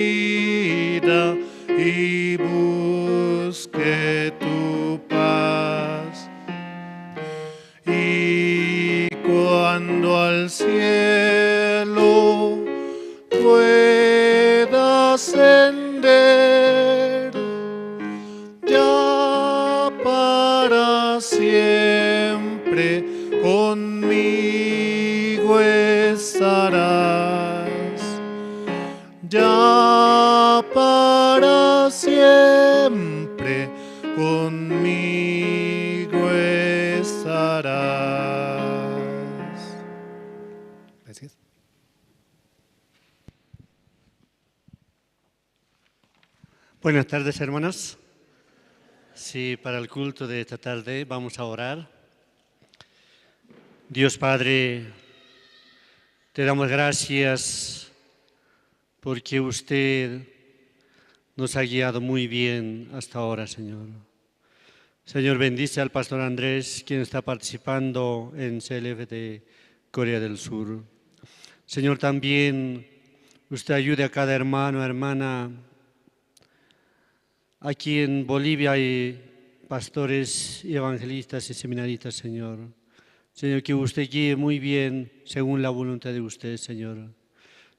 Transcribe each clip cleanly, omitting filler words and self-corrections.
vida y busque tu paz. Y cuando al cielo pueda ascender, ya para siempre conmigo estarás. Ya para siempre conmigo estarás. Gracias. Buenas tardes, hermanos. Sí, para el culto de esta tarde vamos a orar. Dios Padre, te damos gracias porque usted nos ha guiado muy bien hasta ahora, Señor. Señor, bendice al pastor Andrés, quien está participando en CLF de Corea del Sur. Señor, también usted ayude a cada hermano, hermana. Aquí en Bolivia hay pastores y evangelistas y seminaristas, Señor. Señor, que usted guíe muy bien según la voluntad de usted, Señor.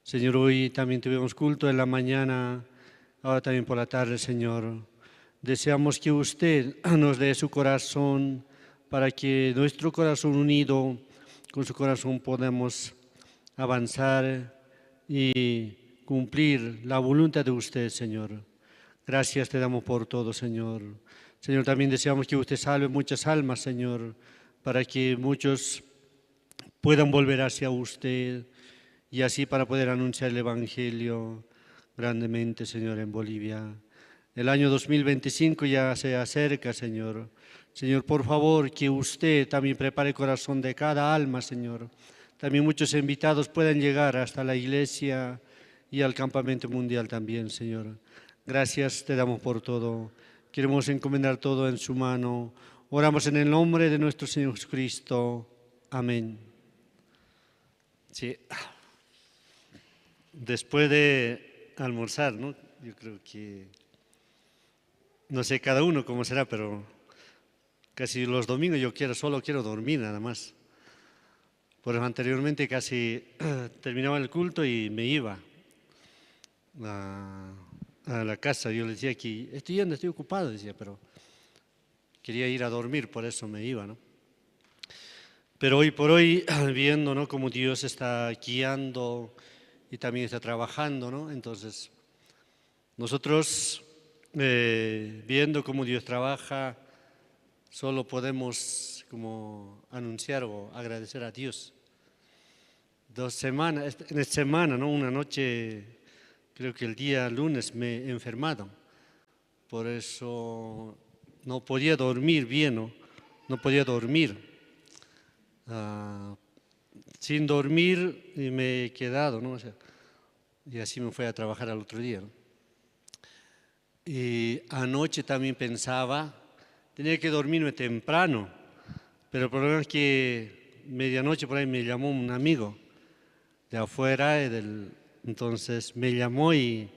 Señor, hoy también tuvimos culto en la mañana, ahora también por la tarde, Señor. Deseamos que usted nos dé su corazón para que nuestro corazón unido con su corazón podamos avanzar y cumplir la voluntad de usted, Señor. Gracias te damos por todo, Señor. Señor, también deseamos que usted salve muchas almas, Señor, para que muchos puedan volver hacia usted y así para poder anunciar el Evangelio grandemente, Señor, en Bolivia. El año 2025 ya se acerca, Señor. Señor, por favor, que usted también prepare el corazón de cada alma, Señor. También muchos invitados puedan llegar hasta la iglesia y al campamento mundial también, Señor. Gracias te damos por todo. Queremos encomendar todo en su mano. Oramos en el nombre de nuestro Señor Jesucristo. Amén. Sí. Después de almorzar, ¿no? Yo creo que, no sé cada uno cómo será, pero casi los domingos yo solo quiero dormir nada más. Pues anteriormente casi terminaba el culto y me iba a la casa. Yo le decía que estoy ocupado, decía, pero quería ir a dormir, por eso me iba, ¿no? Pero hoy por hoy, viendo, ¿no?, cómo Dios está guiando y también está trabajando, ¿no? Entonces, nosotros, viendo cómo Dios trabaja, solo podemos como anunciar o agradecer a Dios. En esta semana, ¿no?, una noche, creo que el día lunes me he enfermado. Por eso no podía dormir bien, ¿no? No podía dormir. Sin dormir y me he quedado, ¿no? O sea, y así me fui a trabajar al otro día, ¿no? Y anoche también pensaba, tenía que dormirme temprano, pero el problema es que medianoche por ahí me llamó un amigo de afuera, entonces me llamó y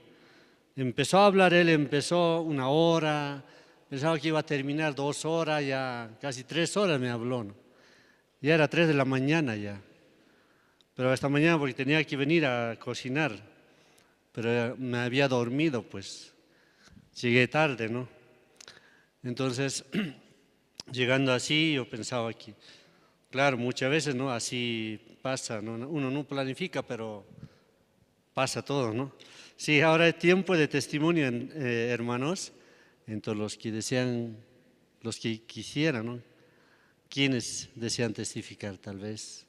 empezó a hablar. Él empezó 1 hora, pensaba que iba a terminar 2 horas, ya casi 3 horas me habló, ¿no? Ya era 3 de la mañana ya, pero esta mañana porque tenía que venir a cocinar, pero me había dormido, pues llegué tarde, ¿no? Entonces, llegando así, yo pensaba que, claro, muchas veces, ¿no?, así pasa, ¿no? Uno no planifica, pero pasa todo, ¿no? Sí, ahora es tiempo de testimonio, hermanos, entonces los que desean, los que quisieran, ¿no?, quienes desean testificar tal vez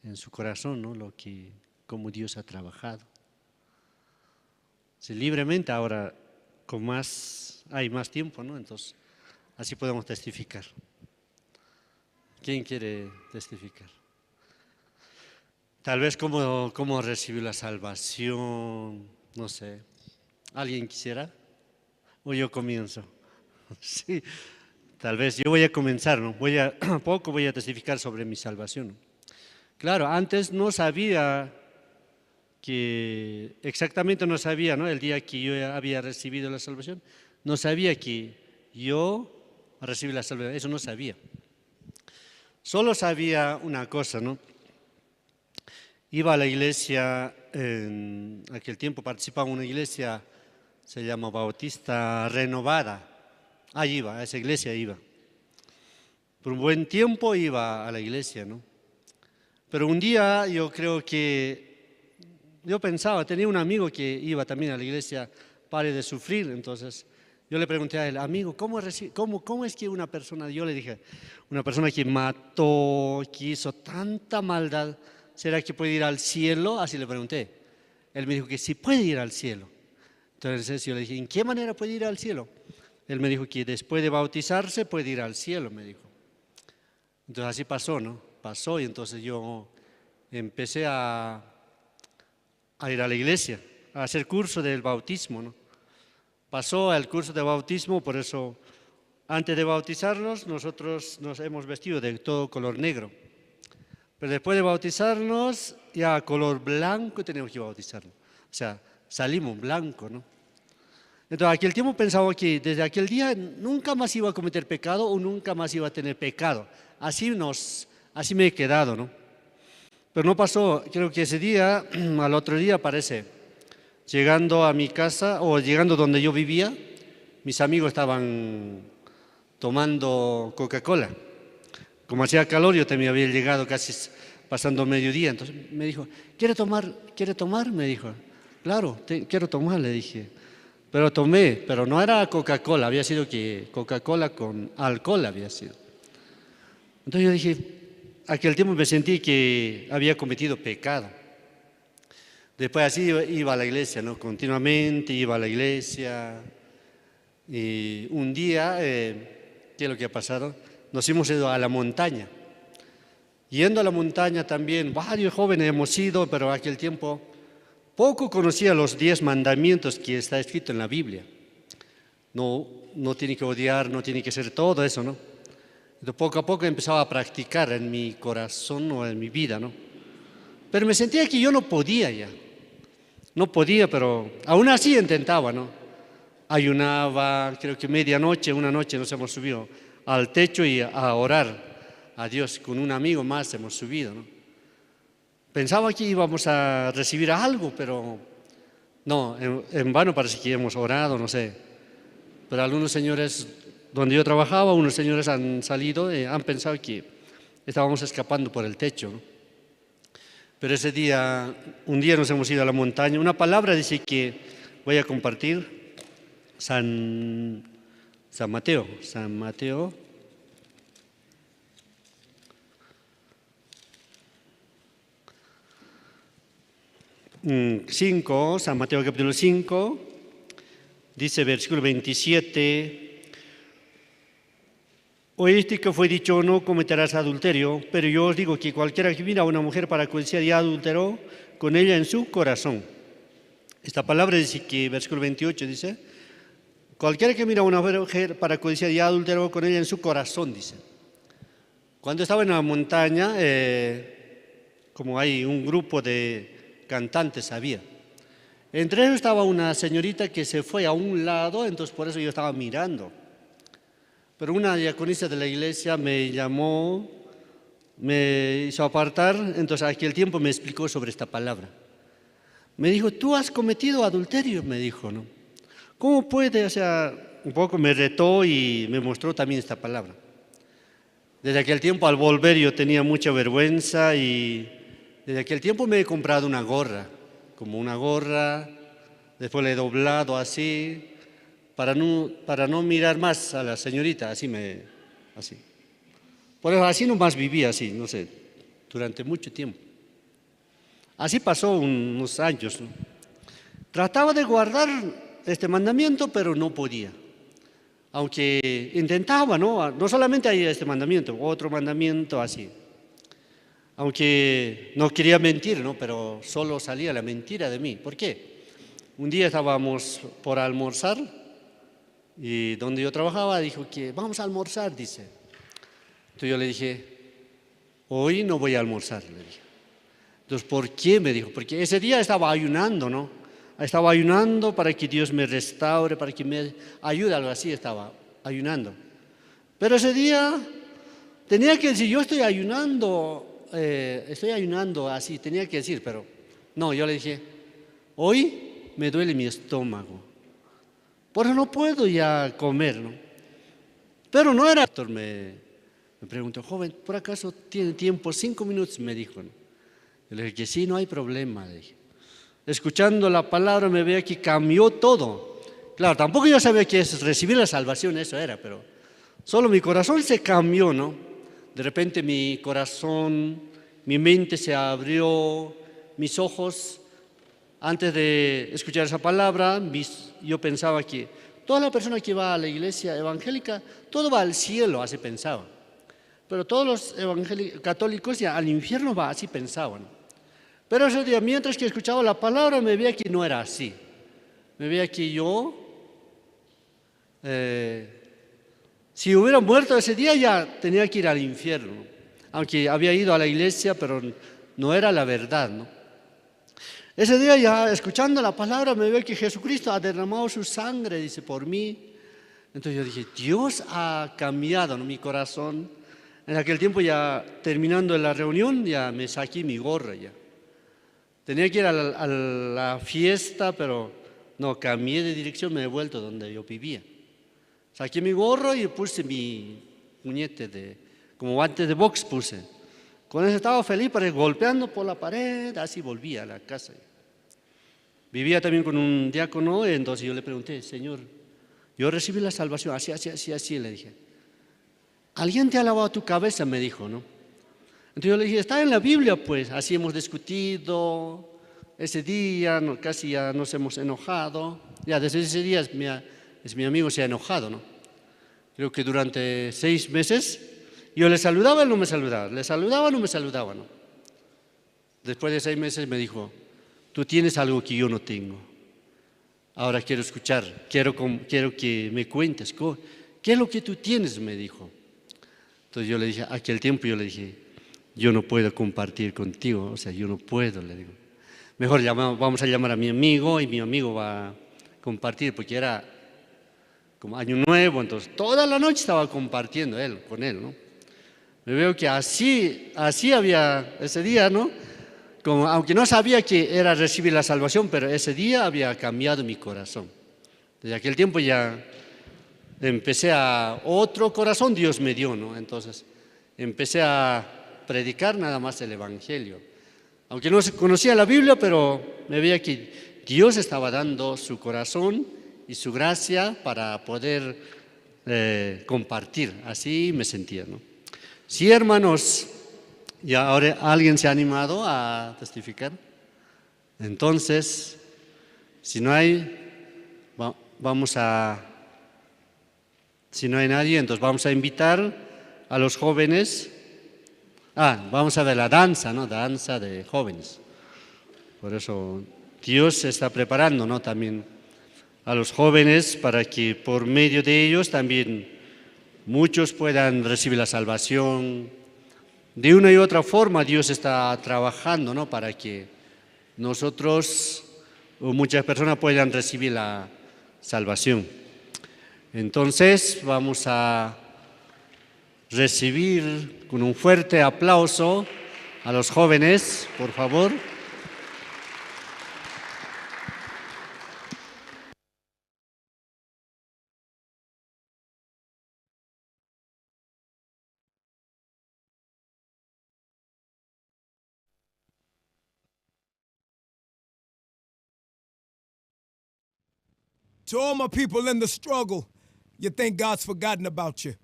en su corazón, ¿no?, cómo Dios ha trabajado. Sí, libremente ahora hay más tiempo, ¿no? Entonces, así podemos testificar. ¿Quién quiere testificar? Tal vez cómo recibió la salvación, no sé. ¿Alguien quisiera? ¿O yo comienzo? Sí, tal vez yo voy a comenzar, ¿no? Voy a testificar sobre mi salvación. Claro, antes no sabía que exactamente no sabía, ¿no? El día que yo había recibido la salvación, no sabía que yo recibí la salvación, eso no sabía. Solo sabía una cosa, ¿no? Iba a la iglesia, en aquel tiempo participaba en una iglesia, se llama Bautista Renovada. Ahí iba, a esa iglesia iba. Por un buen tiempo iba a la iglesia, ¿no? Pero un día yo creo que, yo pensaba, tenía un amigo que iba también a la iglesia, pare de sufrir, entonces yo le pregunté a él, amigo, ¿cómo es que una persona, yo le dije, una persona que mató, que hizo tanta maldad, ¿será que puede ir al cielo? Así le pregunté. Él me dijo que sí puede ir al cielo. Entonces yo le dije, ¿en qué manera puede ir al cielo? Él me dijo que después de bautizarse puede ir al cielo, me dijo. Entonces así pasó, ¿no? Pasó y entonces yo empecé a ir a la iglesia, a hacer curso del bautismo, ¿no? Pasó el curso de bautismo, por eso antes de bautizarnos nosotros nos hemos vestido de todo color negro. Pero después de bautizarnos, ya color blanco tenemos que bautizarnos. O sea, salimos blanco, ¿no? Entonces, aquel tiempo pensaba que desde aquel día nunca más iba a cometer pecado o nunca más iba a tener pecado. Así me he quedado, ¿no? Pero no pasó, creo que ese día, al otro día parece, llegando a mi casa o llegando donde yo vivía, mis amigos estaban tomando Coca-Cola. Como hacía calor, yo también había llegado casi pasando mediodía, entonces me dijo, ¿quiere tomar? ¿Quiere tomar? Me dijo, claro, quiero tomar, le dije. Pero tomé, pero no era Coca-Cola, había sido que Coca-Cola con alcohol había sido. Entonces yo dije, aquel tiempo me sentí que había cometido pecado. Después así iba a la iglesia, ¿no? Continuamente iba a la iglesia. Y un día, ¿qué es lo que ha pasado? Nos hemos ido a la montaña. Yendo a la montaña también, varios jóvenes hemos ido, pero aquel tiempo poco conocía los 10 mandamientos que está escrito en la Biblia. No tiene que odiar, no tiene que ser todo eso, ¿no? Entonces, poco a poco empezaba a practicar en mi corazón o en mi vida, ¿no? Pero me sentía que yo no podía ya. No podía, pero aún así intentaba, ¿no? Ayunaba, creo que medianoche, una noche nos hemos subido al techo y a orar a Dios. Con un amigo más hemos subido, ¿no? Pensaba que íbamos a recibir algo, pero no, en vano parece que hemos orado, no sé. Pero algunos señores, donde yo trabajaba, unos señores han salido y han pensado que estábamos escapando por el techo, ¿no? Pero ese día, un día nos hemos ido a la montaña. Una palabra dice que voy a compartir, San Mateo. 5, San Mateo capítulo 5, dice versículo 27, oíste que fue dicho, no cometerás adulterio, pero yo os digo que cualquiera que mira a una mujer para codiciar ya adulteró con ella en su corazón. Esta palabra dice que, versículo 28 dice, cualquiera que mira a una mujer para codiciar ya adulteró con ella en su corazón, dice. Cuando estaba en la montaña, como hay un grupo de cantantes había. Entre ellos estaba una señorita que se fue a un lado, entonces por eso yo estaba mirando. Pero una diaconisa de la iglesia me llamó, me hizo apartar, entonces a aquel tiempo me explicó sobre esta palabra. Me dijo, tú has cometido adulterio, me dijo, ¿no? ¿Cómo puede? O sea, un poco me retó y me mostró también esta palabra. Desde aquel tiempo al volver yo tenía mucha vergüenza y desde aquel tiempo me he comprado una gorra, como una gorra, después la he doblado así, para no mirar más a la señorita, así. Por eso así nomás vivía así, no sé, durante mucho tiempo. Así pasó unos años, ¿no? Trataba de guardar este mandamiento, pero no podía. Aunque intentaba, ¿no? No solamente hay este mandamiento, otro mandamiento así. Aunque no quería mentir, ¿no? Pero solo salía la mentira de mí. ¿Por qué? Un día estábamos por almorzar y donde yo trabajaba dijo que vamos a almorzar, dice. Entonces yo le dije, hoy no voy a almorzar, le dije. Entonces, ¿por qué? Me dijo, porque ese día estaba ayunando, ¿no? Estaba ayunando para que Dios me restaure, para que me ayude, algo así estaba ayunando. Pero ese día tenía que decir, yo estoy ayunando así, tenía que decir, pero no, yo le dije, hoy me duele mi estómago, por eso no puedo ya comer, ¿no? Pero no era. El doctor me preguntó, joven, ¿por acaso tiene tiempo? 5 minutos, me dijo, ¿no? Yo le dije que sí, no hay problema, le dije. Escuchando la palabra me veía que cambió todo. Claro, tampoco yo sabía que es recibir la salvación, eso era, pero solo mi corazón se cambió, ¿no? De repente mi corazón, mi mente se abrió, mis ojos, antes de escuchar esa palabra, yo pensaba que toda la persona que va a la iglesia evangélica, todo va al cielo, así pensaba. Pero todos los católicos ya al infierno va, así pensaban. Pero ese día, mientras que escuchaba la palabra, me veía que no era así. Me veía que yo, si hubiera muerto ese día, ya tenía que ir al infierno. Aunque había ido a la iglesia, pero no era la verdad, ¿no? Ese día ya, escuchando la palabra, me veía que Jesucristo ha derramado su sangre, dice, por mí. Entonces yo dije, Dios ha cambiado, ¿no?, mi corazón. En aquel tiempo, ya terminando la reunión, ya me saqué mi gorra ya. Tenía que ir a la fiesta, pero no, cambié de dirección, me he vuelto donde yo vivía. Saqué mi gorro y puse mi puñete como guante de box puse. Con eso estaba feliz, pero golpeando por la pared, así volvía a la casa. Vivía también con un diácono, entonces yo le pregunté, Señor, yo recibí la salvación, así, le dije. ¿Alguien te ha lavado tu cabeza? Me dijo, ¿no? Entonces yo le dije, está en la Biblia, pues, así hemos discutido, ese día casi ya nos hemos enojado, ya desde ese día mi amigo se ha enojado, ¿no? Creo que durante 6 meses yo le saludaba, él no me saludaba, le saludaba, no me saludaba, ¿no? Después de 6 meses me dijo, tú tienes algo que yo no tengo, ahora quiero escuchar, quiero que me cuentes, ¿qué es lo que tú tienes?, me dijo. Entonces yo le dije, aquel tiempo yo le dije, yo no puedo compartir contigo, o sea, yo no puedo, le digo. Mejor vamos a llamar a mi amigo y mi amigo va a compartir, porque era como año nuevo, entonces toda la noche estaba compartiendo con él, ¿no? Me veo que así había ese día, ¿no? Como, aunque no sabía que era recibir la salvación, pero ese día había cambiado mi corazón. Desde aquel tiempo ya empecé otro corazón Dios me dio, ¿no? Entonces empecé a predicar nada más el Evangelio. Aunque no conocía la Biblia, pero me veía que Dios estaba dando su corazón y su gracia para poder compartir. Así me sentía, ¿no? Sí, hermanos, ya ahora alguien se ha animado a testificar. Entonces, si no hay nadie, entonces vamos a invitar a los jóvenes. Vamos a ver la danza, ¿no? Danza de jóvenes. Por eso Dios se está preparando, ¿no?, también a los jóvenes para que por medio de ellos también muchos puedan recibir la salvación. De una y otra forma Dios está trabajando, ¿no?, para que nosotros o muchas personas puedan recibir la salvación. Entonces vamos a recibir con un fuerte aplauso a los jóvenes, por favor. To all my people in the struggle, you think God's forgotten about you.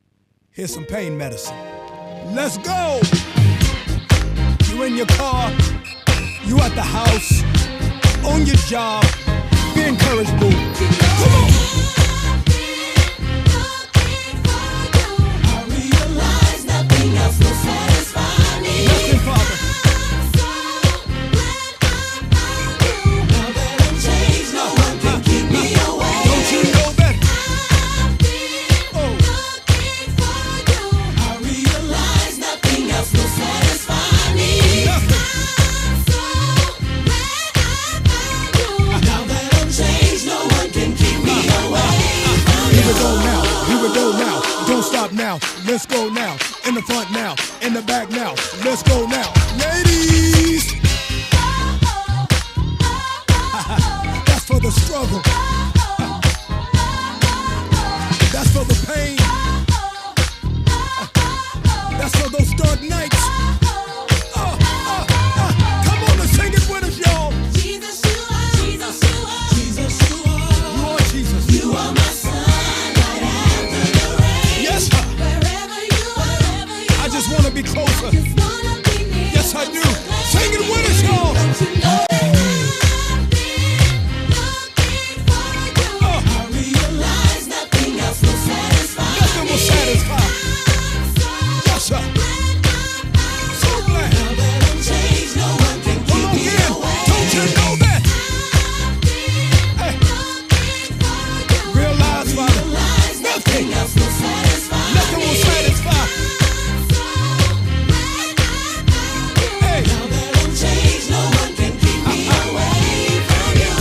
Here's some pain medicine. Let's go! You in your car, you at the house, on your job, be encouraged, boo. Come on! I realize nothing else will satisfy me. Nothing, Father. Satisfy me. Let's go now. In the front now. In the back now. Let's go now. Ladies. That's for the struggle. That's for the pain. That's for those dark nights. Come on and sing it with us, y'all. Jesus, you are. Jesus, you are. Jesus, you are. You are Jesus. You are my sunlight after the rain. Yes, sir. Wherever you are, I just want to be closer. just wanna be near. Yes, I do. Sing it with us, y'all. Don't you know that I've been looking for you? I realize nothing else will satisfy Nothing will me. satisfy. I'm so Yes, sir. glad So glad. now that I'm changed. No one can One keep more me again. away. Don't you know that? Hey, Looking for you. realize, Father, Realize nothing else will satisfy nothing will me. satisfy. Hey, Now that I'm changed, no one can keep me away from you.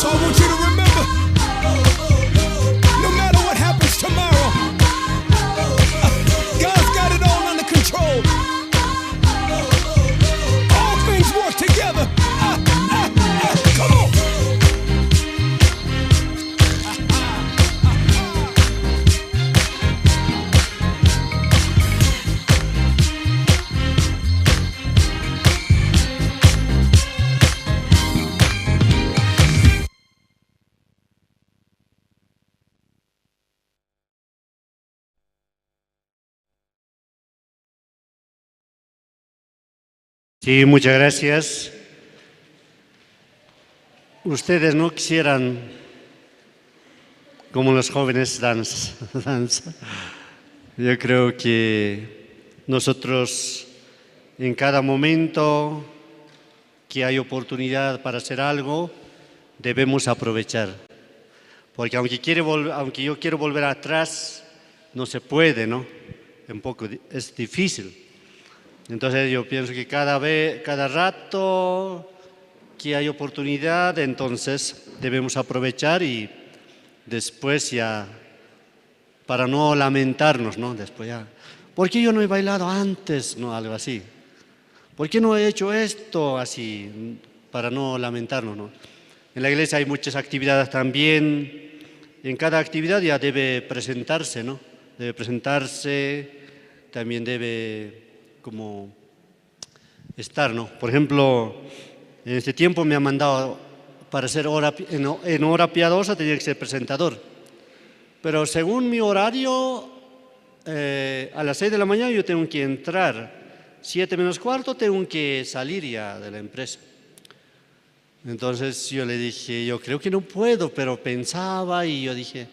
so I want you to remember, no matter what happens tomorrow, God's got it all under control. All things work together. Come on. Sí, muchas gracias. Ustedes no quisieran, como los jóvenes, danza. Yo creo que nosotros en cada momento que hay oportunidad para hacer algo, debemos aprovechar. Porque aunque yo quiero volver atrás, no se puede, ¿no? Es difícil. Entonces yo pienso que cada rato que hay oportunidad, entonces debemos aprovechar y después ya, para no lamentarnos, ¿no? Después ya, ¿por qué yo no he bailado antes? No, algo así. ¿Por qué no he hecho esto así? Para no lamentarnos, ¿no? En la iglesia hay muchas actividades también. En cada actividad ya debe presentarse, ¿no? Debe presentarse, también debe como estar, ¿no? Por ejemplo, en este tiempo me han mandado para hacer en hora piadosa, tenía que ser presentador. Pero según mi horario, a las 6 de la mañana yo tengo que entrar. 7 menos cuarto tengo que salir ya de la empresa. Entonces yo le dije, yo creo que no puedo, pero pensaba y yo dije,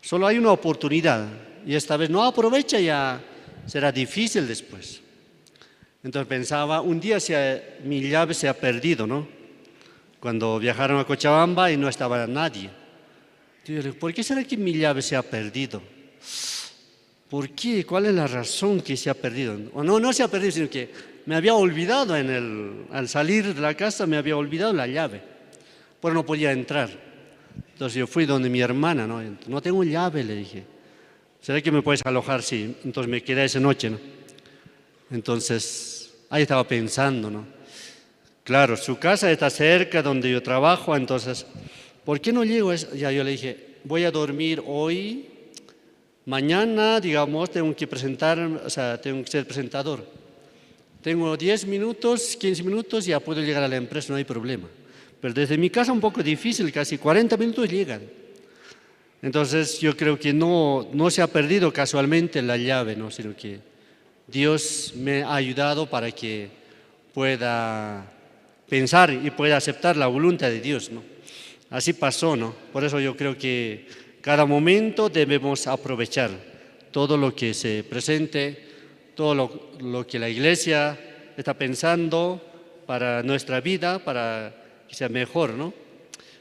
solo hay una oportunidad y esta vez no aprovecha, ya será difícil después. Entonces pensaba, un día mi llave se ha perdido, ¿no? Cuando viajaron a Cochabamba y no estaba nadie. Yo dije, ¿por qué será que mi llave se ha perdido? ¿Por qué? ¿Cuál es la razón que se ha perdido? O no se ha perdido, sino que me había olvidado al salir de la casa, me había olvidado la llave. Pero no podía entrar. Entonces yo fui donde mi hermana, ¿no? No tengo llave, le dije. ¿Será que me puedes alojar? Sí. Entonces me quedé esa noche, ¿no? Entonces, ahí estaba pensando, ¿no? Claro, su casa está cerca donde yo trabajo, entonces, ¿por qué no llego? Ya yo le dije, voy a dormir hoy, mañana, digamos, tengo que tengo que ser presentador. Tengo 10 minutos, 15 minutos, ya puedo llegar a la empresa, no hay problema. Pero desde mi casa un poco difícil, casi 40 minutos llegan. Entonces, yo creo que no se ha perdido casualmente la llave, ¿no? Sino que Dios me ha ayudado para que pueda pensar y pueda aceptar la voluntad de Dios, ¿no? Así pasó, ¿no? Por eso yo creo que cada momento debemos aprovechar todo lo que se presente, todo lo que la iglesia está pensando para nuestra vida, para que sea mejor, ¿no?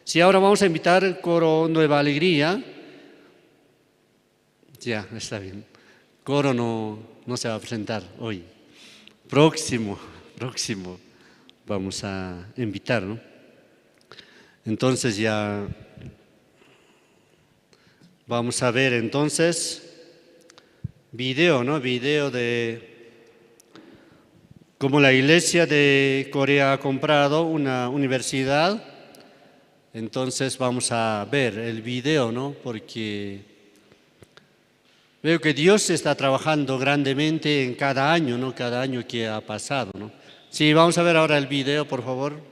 Si ahora vamos a invitar el coro Nueva Alegría, ya, está bien. Coro no se va a presentar hoy. Próximo vamos a invitar, ¿no? Entonces ya vamos a ver entonces video, ¿no? Video de cómo la Iglesia de Corea ha comprado una universidad. Entonces vamos a ver el video, ¿no? Porque veo que Dios está trabajando grandemente en cada año, ¿no? Cada año que ha pasado, ¿no? Sí, vamos a ver ahora el video, por favor.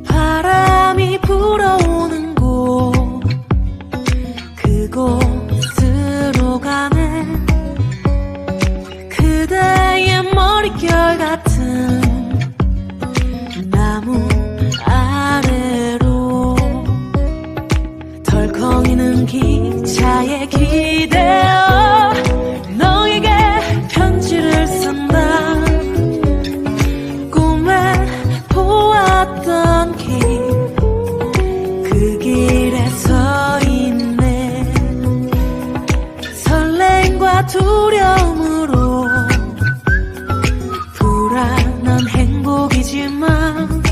바람이 불어오는 곳 그곳으로 가네 그대의 머릿결 같은 나무 아래로 덜컹이는 기차에 기대어 너에게 편지를 쓴다 꿈에 보았던 길 그 길에 서 있네 설렘과 두려움으로 불안한 행복이지만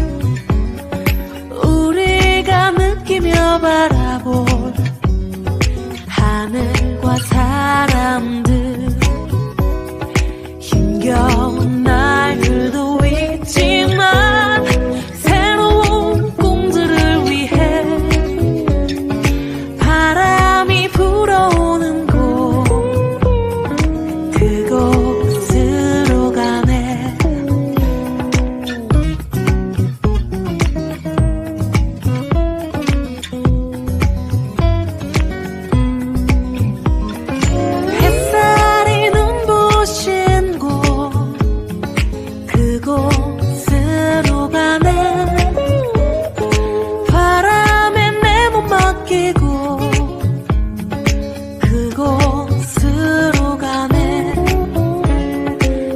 우리가 느끼며 바라볼 하늘과 사람들 힘겨운 날들도 있지만 새로운 꿈들을 위해 바람이 불어오는 곳 그곳으로 가네 햇살이 눈부신 곳 그곳으로 가네 바람에 내 몸 맡기고 그곳으로 가네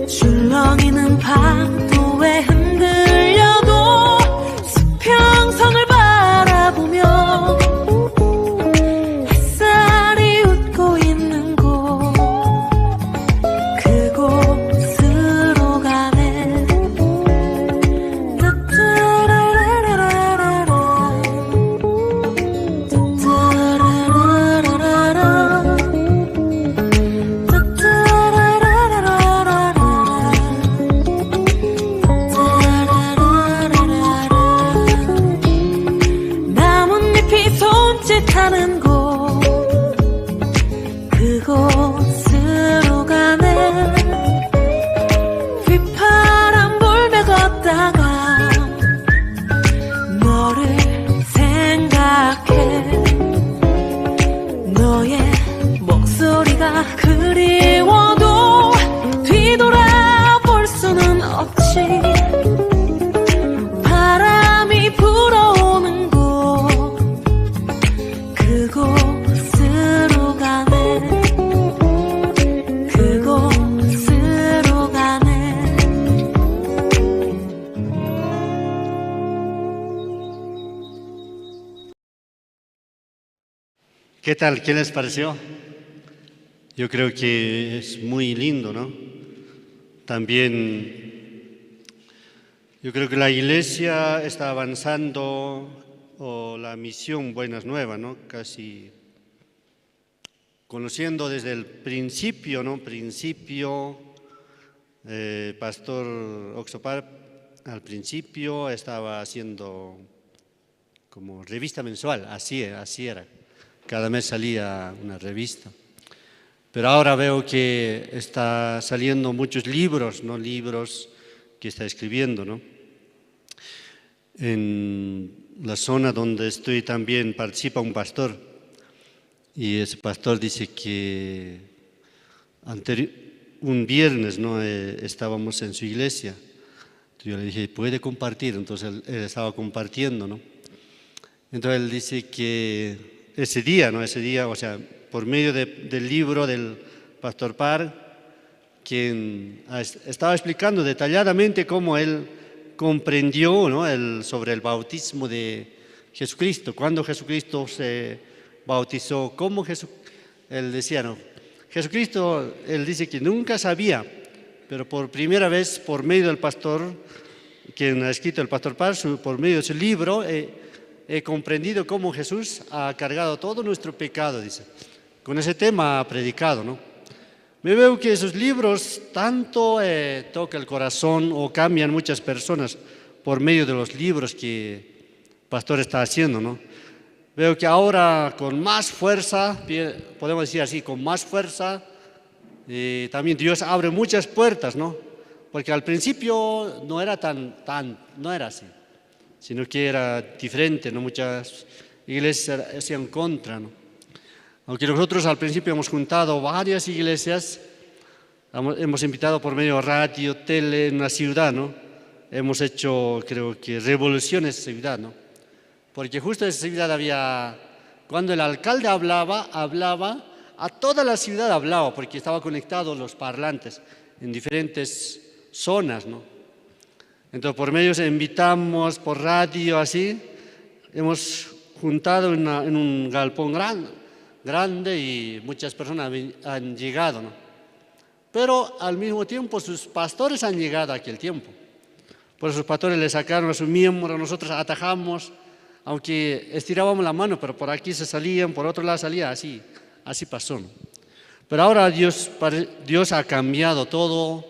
줄렁이는 파도에 흔들려도 수평선을 바라보며 햇살이 웃고 있는 곳 그곳으로 가네 따따라라라라라 따따라라라라라 나뭇잎이 손짓하는 곳 그곳으로 가네 휘파람 불며 걷다가 너를 생각해 너의 목소리가 그리워도 뒤돌아볼 수는 없지 바람이 불어오는 곳 그곳으로 가네 그곳으로 가네 ¿Qué tal? ¿Qué les pareció? Yo creo que es muy lindo, ¿no? También yo creo que la Iglesia está avanzando, o la misión Buenas Nuevas, ¿no? Casi conociendo desde el principio, ¿no? Pastor Oxopar al principio estaba haciendo como revista mensual, así era. Cada mes salía una revista. Pero ahora veo que está saliendo muchos libros, ¿no? Libros que está escribiendo, ¿no? En la zona donde estoy también participa un pastor y ese pastor dice que un viernes, ¿no? Estábamos en su iglesia. Entonces yo le dije, ¿puede compartir? Entonces él estaba compartiendo, ¿no? Entonces él dice que ese día, ¿no? Ese día, o sea, por medio del libro del pastor Parr, quien estaba explicando detalladamente cómo él comprendió, ¿no? Sobre el bautismo de Jesucristo, cuando Jesucristo se bautizó, cómo él decía, ¿no? Jesucristo, él dice que nunca sabía, pero por primera vez, por medio del pastor, quien ha escrito el pastor Parr, por medio de su libro, he comprendido cómo Jesús ha cargado todo nuestro pecado, dice. Con ese tema ha predicado, ¿no? Me veo que esos libros tanto tocan el corazón o cambian muchas personas por medio de los libros que el pastor está haciendo, ¿no? Veo que ahora con más fuerza, podemos decir así, con más fuerza, también Dios abre muchas puertas, ¿no? Porque al principio no era no era así, sino que era diferente, ¿no? Muchas iglesias hacían contra, ¿no? Aunque nosotros al principio hemos juntado varias iglesias, hemos invitado por medio de radio, tele en la ciudad, ¿no? Hemos hecho, creo que, revoluciones en esa ciudad, ¿no? Porque justo en esa ciudad había, cuando el alcalde hablaba, a toda la ciudad hablaba, porque estaban conectados los parlantes en diferentes zonas, ¿no? Entonces, por medio invitamos por radio, así, hemos juntado en un galpón grande y muchas personas han llegado, ¿no? Pero al mismo tiempo sus pastores han llegado a aquel tiempo. Por eso sus pastores le sacaron a su miembro, nosotros atajamos, aunque estirábamos la mano, pero por aquí se salían, por otro lado salía, así pasó, ¿no? Pero ahora Dios ha cambiado todo,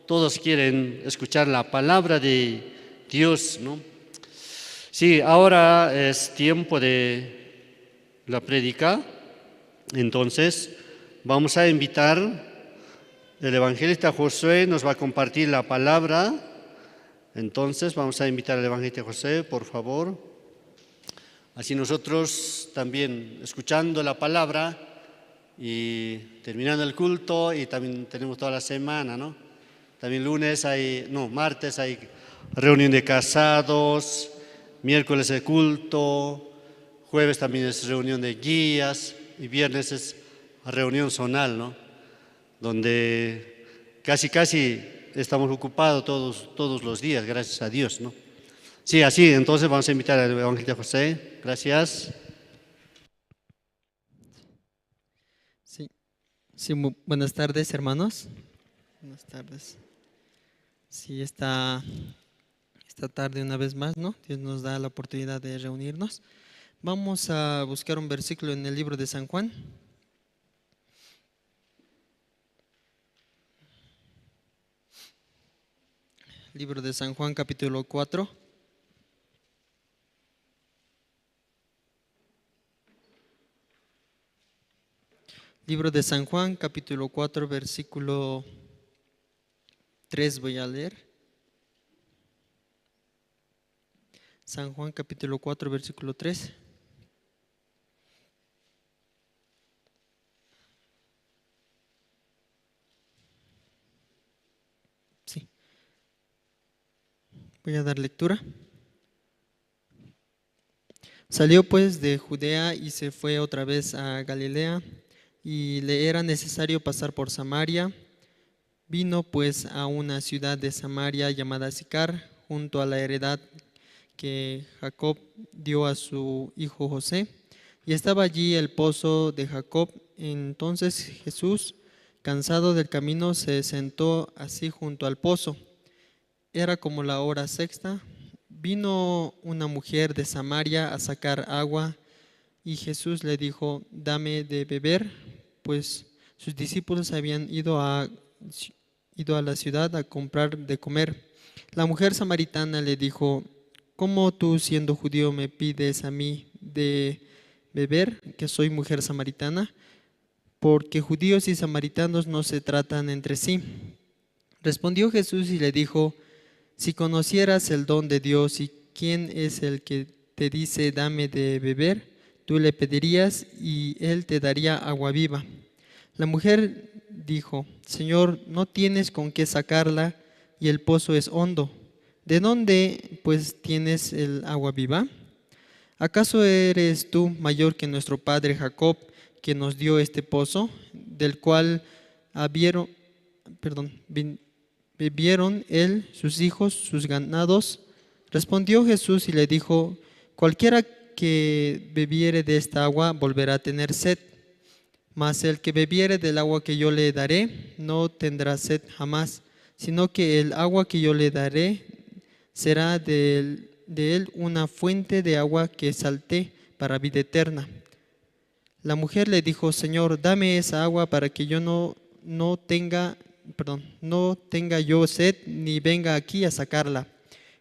todos quieren escuchar la palabra de Dios, ¿no? Sí, ahora es tiempo de la prédica. Entonces, vamos a invitar, el evangelista Josué nos va a compartir la palabra. Entonces, vamos a invitar al evangelista Josué, por favor. Así nosotros también escuchando la palabra y terminando el culto, y también tenemos toda la semana, ¿no? También martes hay reunión de casados, miércoles el culto, jueves también es reunión de guías, y viernes es reunión zonal, ¿no? Donde casi estamos ocupados todos los días, gracias a Dios, ¿no? Sí, así, entonces vamos a invitar al evangelista José. Gracias. Sí, buenas tardes, hermanos. Buenas tardes. Sí, esta tarde una vez más, ¿no? Dios nos da la oportunidad de reunirnos. Vamos a buscar un versículo en el libro de San Juan. Libro de San Juan, capítulo 4. Libro de San Juan, capítulo 4, versículo 3 voy a leer. San Juan, capítulo 4, versículo 3. Sí. Voy a dar lectura. Salió pues de Judea y se fue otra vez a Galilea, y le era necesario pasar por Samaria. Vino pues a una ciudad de Samaria llamada Sicar, junto a la heredad que Jacob dio a su hijo José, y estaba allí el pozo de Jacob. Entonces Jesús, cansado del camino, se sentó así junto al pozo. Era como la hora sexta. Vino una mujer de Samaria a sacar agua, y Jesús le dijo: dame de beber, pues sus discípulos habían ido a la ciudad a comprar de comer. La mujer samaritana le dijo: ¿cómo tú, siendo judío, me pides a mí de beber, que soy mujer samaritana? Porque judíos y samaritanos no se tratan entre sí. Respondió Jesús y le dijo: si conocieras el don de Dios y ¿quién es el que te dice dame de beber? Tú le pedirías y él te daría agua viva. La mujer dijo, Señor, no tienes con qué sacarla y el pozo es hondo. ¿De dónde pues tienes el agua viva? ¿Acaso eres tú mayor que nuestro padre Jacob, que nos dio este pozo, del cual bebieron él, sus hijos, sus ganados? Respondió Jesús y le dijo, cualquiera que bebiere de esta agua volverá a tener sed, mas el que bebiere del agua que yo le daré no tendrá sed jamás, sino que el agua que yo le daré será de él una fuente de agua que salte para vida eterna. La mujer le dijo, Señor, dame esa agua para que yo no tenga yo sed ni venga aquí a sacarla.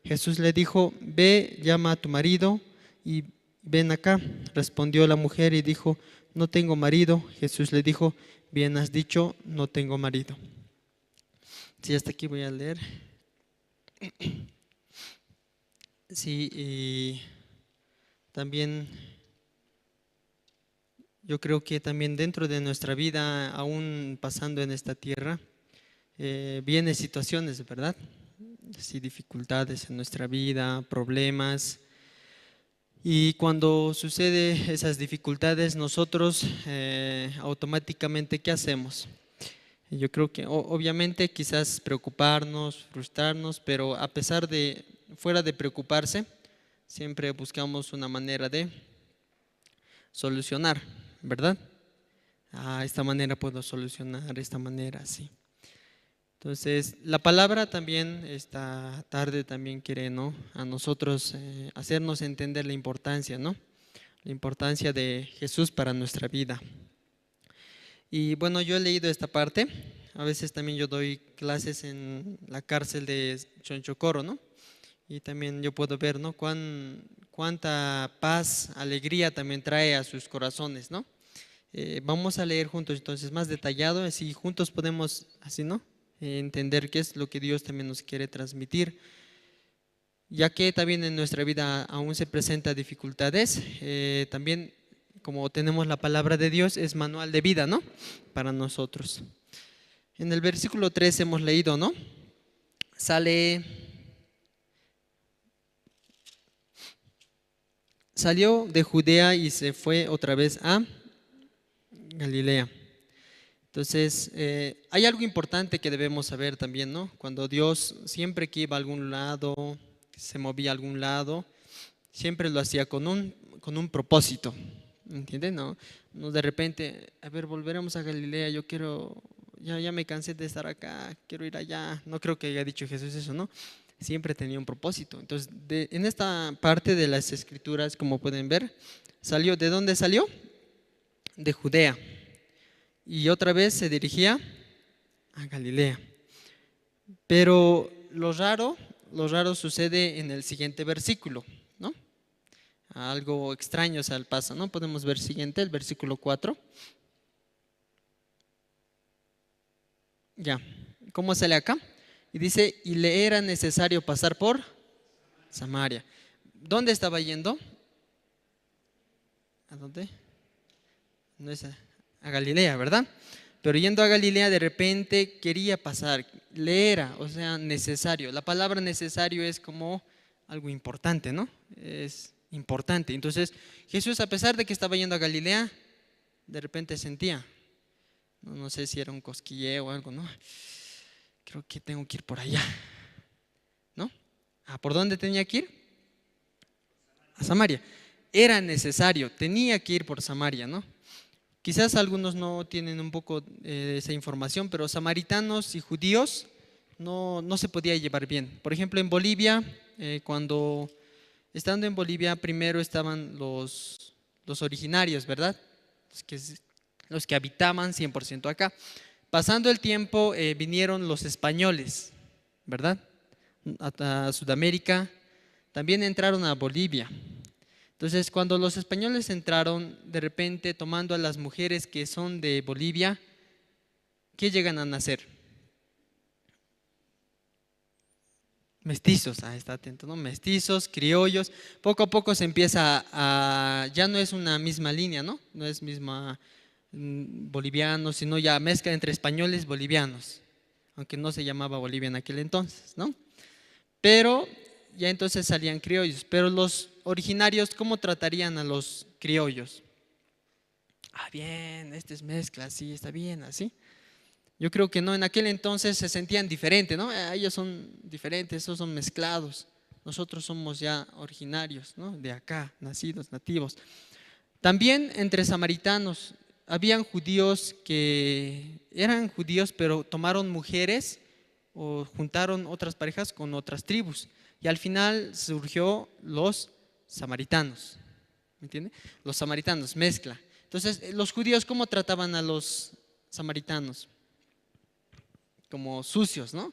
Jesús le dijo, ve, llama a tu marido y ven acá. Respondió la mujer y dijo, no tengo marido. Jesús le dijo, bien has dicho, no tengo marido. Sí, hasta aquí voy a leer. Sí, y también yo creo que también dentro de nuestra vida, aún pasando en esta tierra, vienen situaciones, ¿verdad? Sí, dificultades en nuestra vida, problemas. Y cuando sucede esas dificultades, nosotros automáticamente, ¿qué hacemos? Yo creo que obviamente quizás preocuparnos, frustrarnos, pero a pesar de, fuera de preocuparse, siempre buscamos una manera de solucionar, ¿verdad? Esta manera puedo solucionar, esta manera, sí. Entonces, la palabra también esta tarde también quiere, ¿no?, a nosotros hacernos entender la importancia, ¿no?, la importancia de Jesús para nuestra vida. Y bueno, yo he leído esta parte, a veces también yo doy clases en la cárcel de Chonchocoro, ¿no? Y también yo puedo ver, ¿no?, cuánta paz, alegría también trae a sus corazones, ¿no? Vamos a leer juntos entonces más detallado, así juntos podemos, así, ¿no?, entender qué es lo que Dios también nos quiere transmitir, ya que también en nuestra vida aún se presentan dificultades, también como tenemos la palabra de Dios, es manual de vida, ¿no?, para nosotros. En el versículo 3 hemos leído, ¿no?, salió de Judea y se fue otra vez a Galilea. Entonces, hay algo importante que debemos saber también, ¿no? Cuando Dios siempre que iba a algún lado, se movía a algún lado, siempre lo hacía con un propósito, ¿entienden? No de repente, a ver, volveremos a Galilea, yo quiero, ya me cansé de estar acá, quiero ir allá. No creo que haya dicho Jesús eso, ¿no? Siempre tenía un propósito. Entonces, en esta parte de las Escrituras, como pueden ver, salió, ¿de dónde salió? De Judea. Y otra vez se dirigía a Galilea. Pero lo raro sucede en el siguiente versículo, ¿no? Algo extraño se pasa, ¿no? Podemos ver siguiente, el versículo 4. Ya, ¿cómo sale acá? Y dice, y le era necesario pasar por Samaria. ¿Dónde estaba yendo? ¿A dónde? No es a Galilea, ¿verdad? Pero yendo a Galilea de repente quería pasar, le era, o sea, necesario. La palabra necesario es como algo importante, ¿no? Es importante. Entonces Jesús, a pesar de que estaba yendo a Galilea, de repente sentía, no sé si era un cosquilleo o algo, ¿no? Creo que tengo que ir por allá, ¿no? ¿Por dónde tenía que ir? A Samaria. Era necesario, tenía que ir por Samaria, ¿no? Quizás algunos no tienen un poco esa información, pero samaritanos y judíos no se podía llevar bien. Por ejemplo, en Bolivia, estando en Bolivia, primero estaban los originarios, ¿verdad? Los que habitaban 100% acá. Pasando el tiempo, vinieron los españoles, ¿verdad? A Sudamérica, también entraron a Bolivia. Entonces, cuando los españoles entraron, de repente tomando a las mujeres que son de Bolivia, ¿qué llegan a nacer? mestizos, está atento, ¿no? Mestizos, criollos. Poco a poco se empieza ya no es una misma línea, ¿no? No es misma bolivianos, sino ya mezcla entre españoles y bolivianos, aunque no se llamaba Bolivia en aquel entonces, ¿no? Pero ya entonces salían criollos. Pero los originarios, ¿cómo tratarían a los criollos? Bien, este es mezcla, sí, está bien, así. Yo creo que no, en aquel entonces se sentían diferentes, ¿no? Ellos son diferentes, esos son mezclados. Nosotros somos ya originarios, ¿no? De acá, nacidos, nativos. También entre samaritanos, habían judíos que eran judíos, pero tomaron mujeres o juntaron otras parejas con otras tribus. Y al final surgió los samaritanos, ¿me entiende? Los samaritanos, mezcla. Entonces, los judíos, ¿cómo trataban a los samaritanos? Como sucios, ¿no?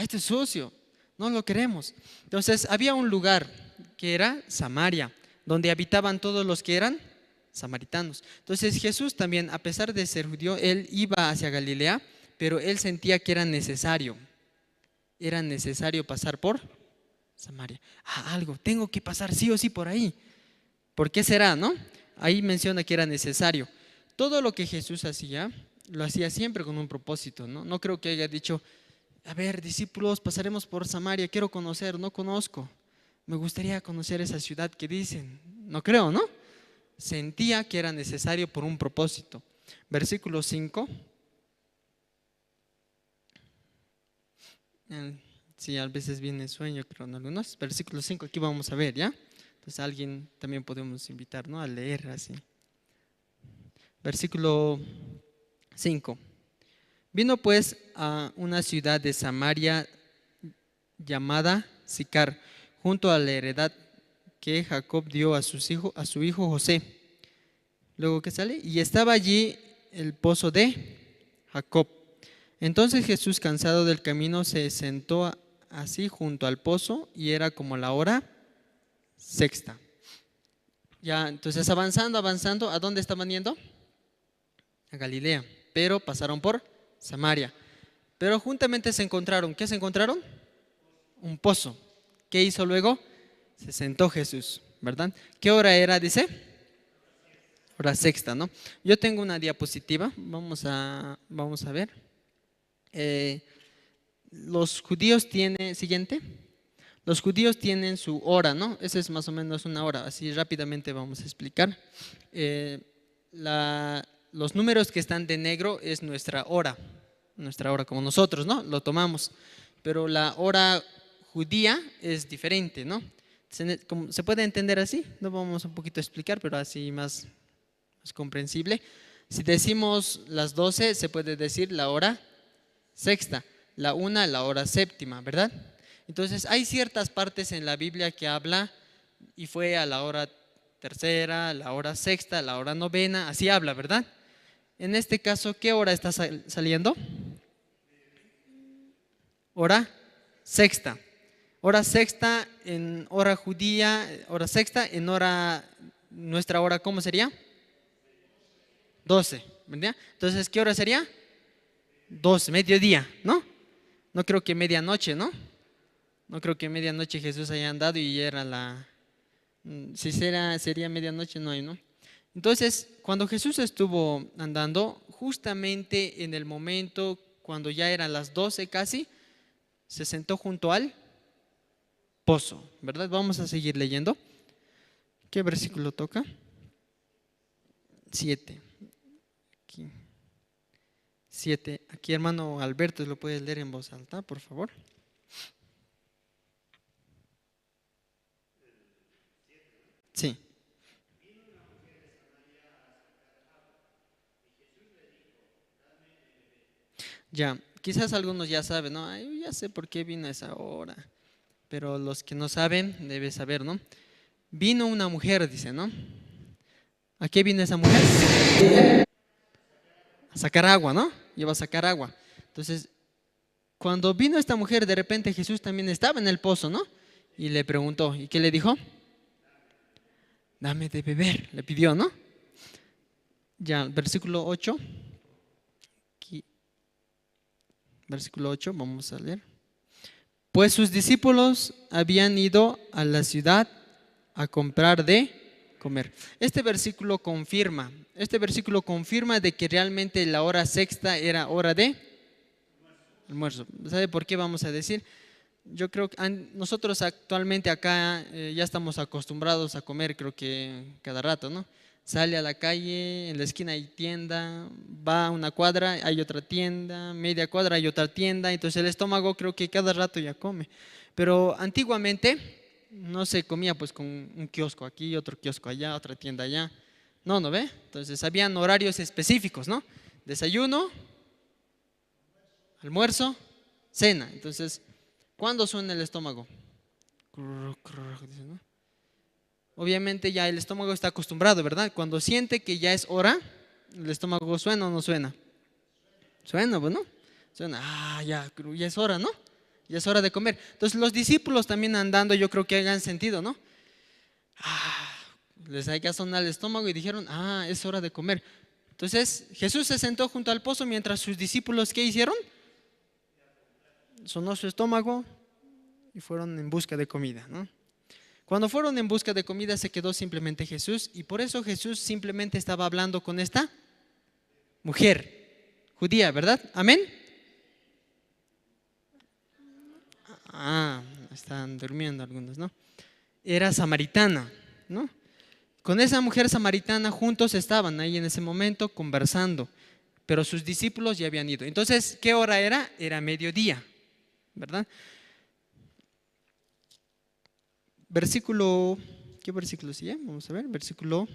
Este es sucio, no lo queremos. Entonces, había un lugar que era Samaria, donde habitaban todos los que eran samaritanos. Entonces, Jesús también, a pesar de ser judío, él iba hacia Galilea, pero él sentía que era necesario pasar por Samaria. Algo, tengo que pasar sí o sí por ahí. ¿Por qué será, no? Ahí menciona que era necesario. Todo lo que Jesús hacía, lo hacía siempre con un propósito, ¿no? No creo que haya dicho, a ver, discípulos, pasaremos por Samaria, quiero conocer, no conozco. Me gustaría conocer esa ciudad que dicen. No creo, ¿no? Sentía que era necesario por un propósito. Versículo 5. Sí, a veces viene sueño, creo, en algunos. Versículo 5, aquí vamos a ver, ¿ya? Entonces alguien también podemos invitar, ¿no? A leer así. Versículo 5. Vino pues a una ciudad de Samaria llamada Sicar, junto a la heredad que Jacob dio a su hijo José. Luego que sale, y estaba allí el pozo de Jacob. Entonces Jesús, cansado del camino, se sentó así junto al pozo, y era como la hora sexta. Ya, entonces avanzando, ¿a dónde estaban yendo? A Galilea, pero pasaron por Samaria. Pero juntamente se encontraron, ¿qué se encontraron? Un pozo. ¿Qué hizo luego? Se sentó Jesús, ¿verdad? ¿Qué hora era, dice? Hora sexta, ¿no? Yo tengo una diapositiva, vamos a ver. Los judíos tienen, siguiente. Los judíos tienen su hora, ¿no? Esa es más o menos una hora, así rápidamente vamos a explicar. Los números que están de negro es nuestra hora como nosotros, ¿no? Lo tomamos, pero la hora judía es diferente, ¿no? ¿Se puede entender así? No vamos un poquito a explicar, pero así más comprensible. Si decimos las 12, se puede decir la hora sexta, la 1, la hora séptima, ¿verdad? Entonces hay ciertas partes en la Biblia que habla y fue a la hora tercera, la hora sexta, la hora novena, así habla, ¿verdad? En este caso, ¿qué hora está saliendo? Hora sexta. Hora sexta en hora judía, hora sexta en hora, nuestra hora, ¿cómo sería? 12, ¿verdad? Entonces, ¿qué hora sería? 12, mediodía, ¿no? No creo que medianoche, ¿no? No creo que medianoche Jesús haya andado y era si sería medianoche, no hay, ¿no? Entonces, cuando Jesús estuvo andando, justamente en el momento cuando ya eran las 12 casi, se sentó junto al pozo, ¿verdad? Vamos a seguir leyendo. ¿Qué versículo toca? 7. Aquí. 7. Aquí, hermano Alberto, lo puedes leer en voz alta, por favor. Sí. Ya, quizás algunos ya saben, ¿no? Ay, ya sé por qué vino a esa hora. Pero los que no saben, deben saber, ¿no? Vino una mujer, dice, ¿no? ¿A qué vino esa mujer? A sacar agua, ¿no? Iba a sacar agua. Entonces, cuando vino esta mujer, de repente Jesús también estaba en el pozo, ¿no? Y le preguntó, ¿y qué le dijo? Dame de beber, le pidió, ¿no? Ya, versículo 8. Aquí, versículo 8, vamos a leer. pues sus discípulos habían ido a la ciudad a comprar de comer. Este versículo confirma de que realmente la hora sexta era hora de almuerzo. ¿Sabe por qué vamos a decir? Yo creo que nosotros actualmente acá ya estamos acostumbrados a comer, creo que cada rato, ¿no? Sale a la calle, en la esquina hay tienda, va a una cuadra, hay otra tienda, media cuadra hay otra tienda, entonces el estómago creo que cada rato ya come. Pero antiguamente no se comía pues con un kiosco aquí, otro kiosco allá, otra tienda allá. No ve? Entonces habían horarios específicos, ¿no? Desayuno, almuerzo, cena. Entonces, ¿cuándo suena el estómago? Dice, ¿no? Obviamente ya el estómago está acostumbrado, ¿verdad? Cuando siente que ya es hora, ¿el estómago suena o no suena? Suena, ¿no? Suena, ya es hora, ¿no? Ya es hora de comer. Entonces los discípulos también andando, yo creo que hayan sentido, ¿no? Les haya sonado el estómago y dijeron, es hora de comer. Entonces Jesús se sentó junto al pozo mientras sus discípulos, ¿qué hicieron? Sonó su estómago y fueron en busca de comida, ¿no? Cuando fueron en busca de comida se quedó simplemente Jesús, y por eso Jesús simplemente estaba hablando con esta mujer judía, ¿verdad? Amén. Están durmiendo algunos, ¿no? Era samaritana, ¿no? Con esa mujer samaritana juntos estaban ahí en ese momento conversando, pero sus discípulos ya habían ido. Entonces, ¿qué hora era? Era mediodía, ¿verdad? ¿Qué versículo sigue? Vamos a ver, versículo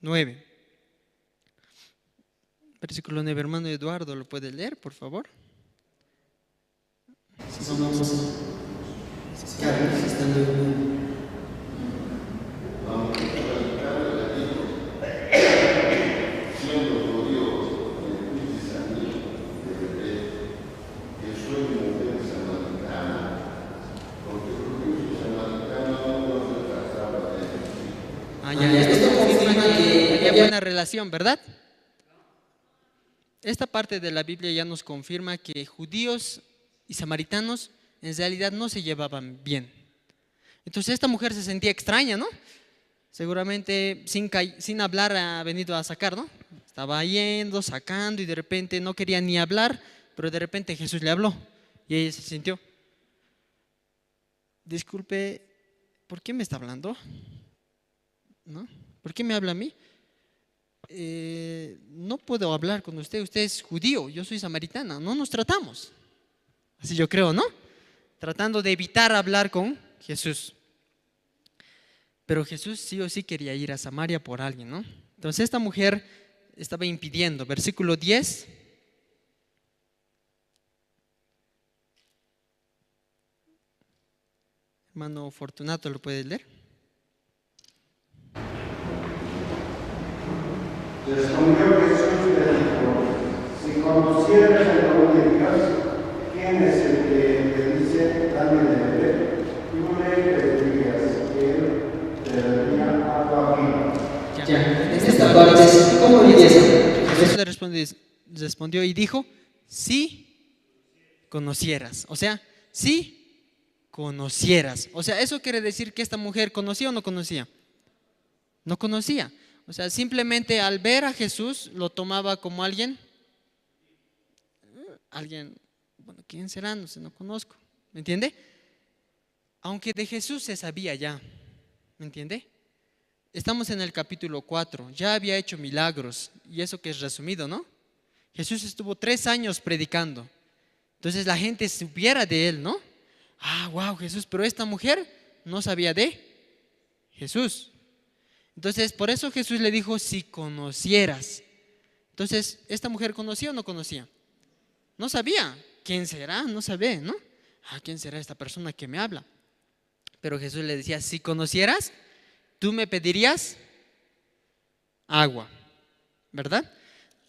9. Versículo 9, hermano Eduardo, ¿lo puede leer, por favor? Esto confirma que había buena relación, ¿verdad? Esta parte de la Biblia ya nos confirma que judíos y samaritanos en realidad no se llevaban bien. Entonces esta mujer se sentía extraña, ¿no? Seguramente sin hablar ha venido a sacar, ¿no? Estaba yendo, sacando, y de repente no quería ni hablar, pero de repente Jesús le habló y ella se sintió, disculpe, ¿por qué me está hablando? ¿No? ¿Por qué me habla a mí? No puedo hablar con usted, usted es judío, yo soy samaritana, no nos tratamos. Así yo creo, ¿no? Tratando de evitar hablar con Jesús. Pero Jesús sí o sí quería ir a Samaria por alguien, ¿no? Entonces esta mujer estaba impidiendo. Versículo 10. Hermano Fortunato, ¿lo puede leer? Respondió Jesús y le dijo: si conocieras el don de Dios, ¿quién es el que te dice, dame de beber? Tú le pedirías que él te daría agua viva. Ya, en esta parte, ¿cómo dirías? Jesús le respondió y dijo, si conocieras. O sea, si conocieras. O sea, ¿eso quiere decir que esta mujer conocía o no conocía? No conocía. O sea, simplemente al ver a Jesús lo tomaba como alguien, bueno, ¿quién será? No sé, no conozco. ¿Me entiende? Aunque de Jesús se sabía ya. ¿Me entiende? Estamos en el capítulo 4. Ya había hecho milagros. Y eso que es resumido, ¿no? Jesús estuvo 3 años predicando. Entonces la gente supiera de él, ¿no? Wow, Jesús. Pero esta mujer no sabía de Jesús. Entonces, por eso Jesús le dijo, si conocieras. Entonces, ¿esta mujer conocía o no conocía? No sabía. ¿Quién será? No sabía, ¿no? ¿Quién será esta persona que me habla? Pero Jesús le decía, si conocieras, tú me pedirías agua, ¿verdad?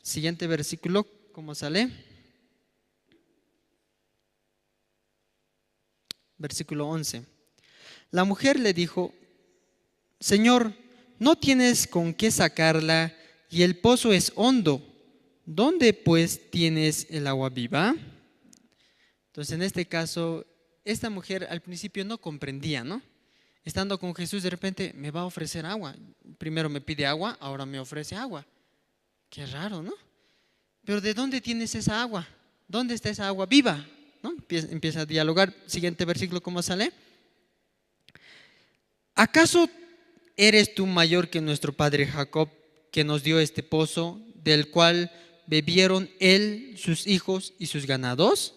Siguiente versículo, ¿cómo sale? Versículo 11. La mujer le dijo, Señor, no tienes con qué sacarla y el pozo es hondo. ¿Dónde pues tienes el agua viva? Entonces, en este caso, esta mujer al principio no comprendía, ¿no? Estando con Jesús, de repente me va a ofrecer agua. Primero me pide agua, ahora me ofrece agua. Qué raro, ¿no? Pero ¿de dónde tienes esa agua? ¿Dónde está esa agua viva? ¿No? Empieza a dialogar. Siguiente versículo, ¿cómo sale? ¿Acaso eres tú mayor que nuestro padre Jacob, que nos dio este pozo, del cual bebieron él, sus hijos y sus ganados?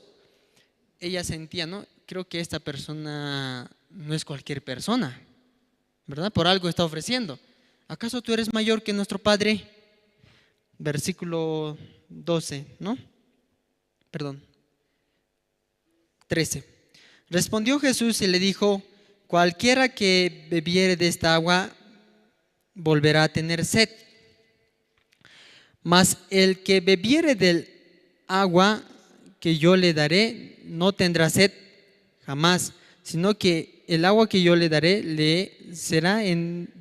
Ella sentía, ¿no? Creo que esta persona no es cualquier persona, ¿verdad? Por algo está ofreciendo. ¿Acaso tú eres mayor que nuestro padre? Versículo 12, ¿no? Perdón. 13. Respondió Jesús y le dijo: cualquiera que bebiere de esta agua volverá a tener sed. Mas el que bebiere del agua que yo le daré no tendrá sed jamás, sino que el agua que yo le daré será en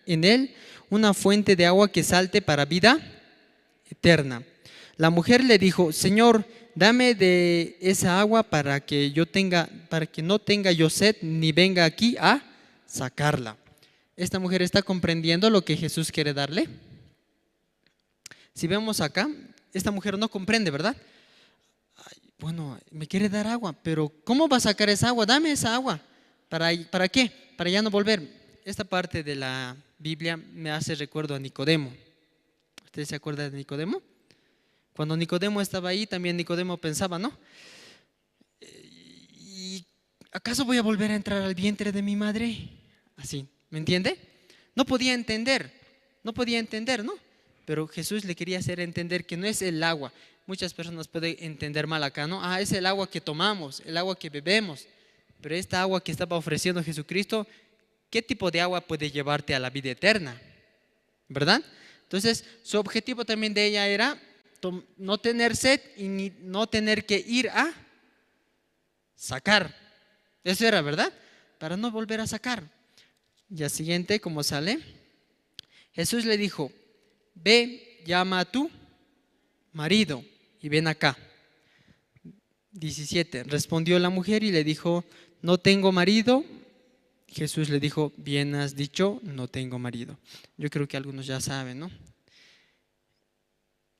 él una fuente de agua que salte para vida eterna. La mujer le dijo: Señor, dame de esa agua para que no tenga yo sed ni venga aquí a sacarla. Esta mujer está comprendiendo lo que Jesús quiere darle. Si vemos acá, esta mujer no comprende, ¿verdad? Ay, bueno, me quiere dar agua, pero ¿cómo va a sacar esa agua? Dame esa agua. ¿Para qué? Para ya no volver. Esta parte de la Biblia me hace recuerdo a Nicodemo. ¿Usted se acuerda de Nicodemo? Cuando Nicodemo estaba ahí, también Nicodemo pensaba, ¿no? ¿Y acaso voy a volver a entrar al vientre de mi madre? Así, ¿me entiende? No podía entender, ¿no? Pero Jesús le quería hacer entender que no es el agua. Muchas personas pueden entender mal acá, ¿no? Es el agua que tomamos, el agua que bebemos. Pero esta agua que estaba ofreciendo Jesucristo, ¿qué tipo de agua puede llevarte a la vida eterna? ¿Verdad? Entonces, su objetivo también de ella era no tener sed y no tener que ir a sacar. Eso era, ¿verdad? Para no volver a sacar. Ya siguiente, ¿cómo sale? Jesús le dijo: ve, llama a tu marido y ven acá. 17. Respondió la mujer y le dijo: no tengo marido. Jesús le dijo: bien has dicho, no tengo marido. Yo creo que algunos ya saben, ¿no?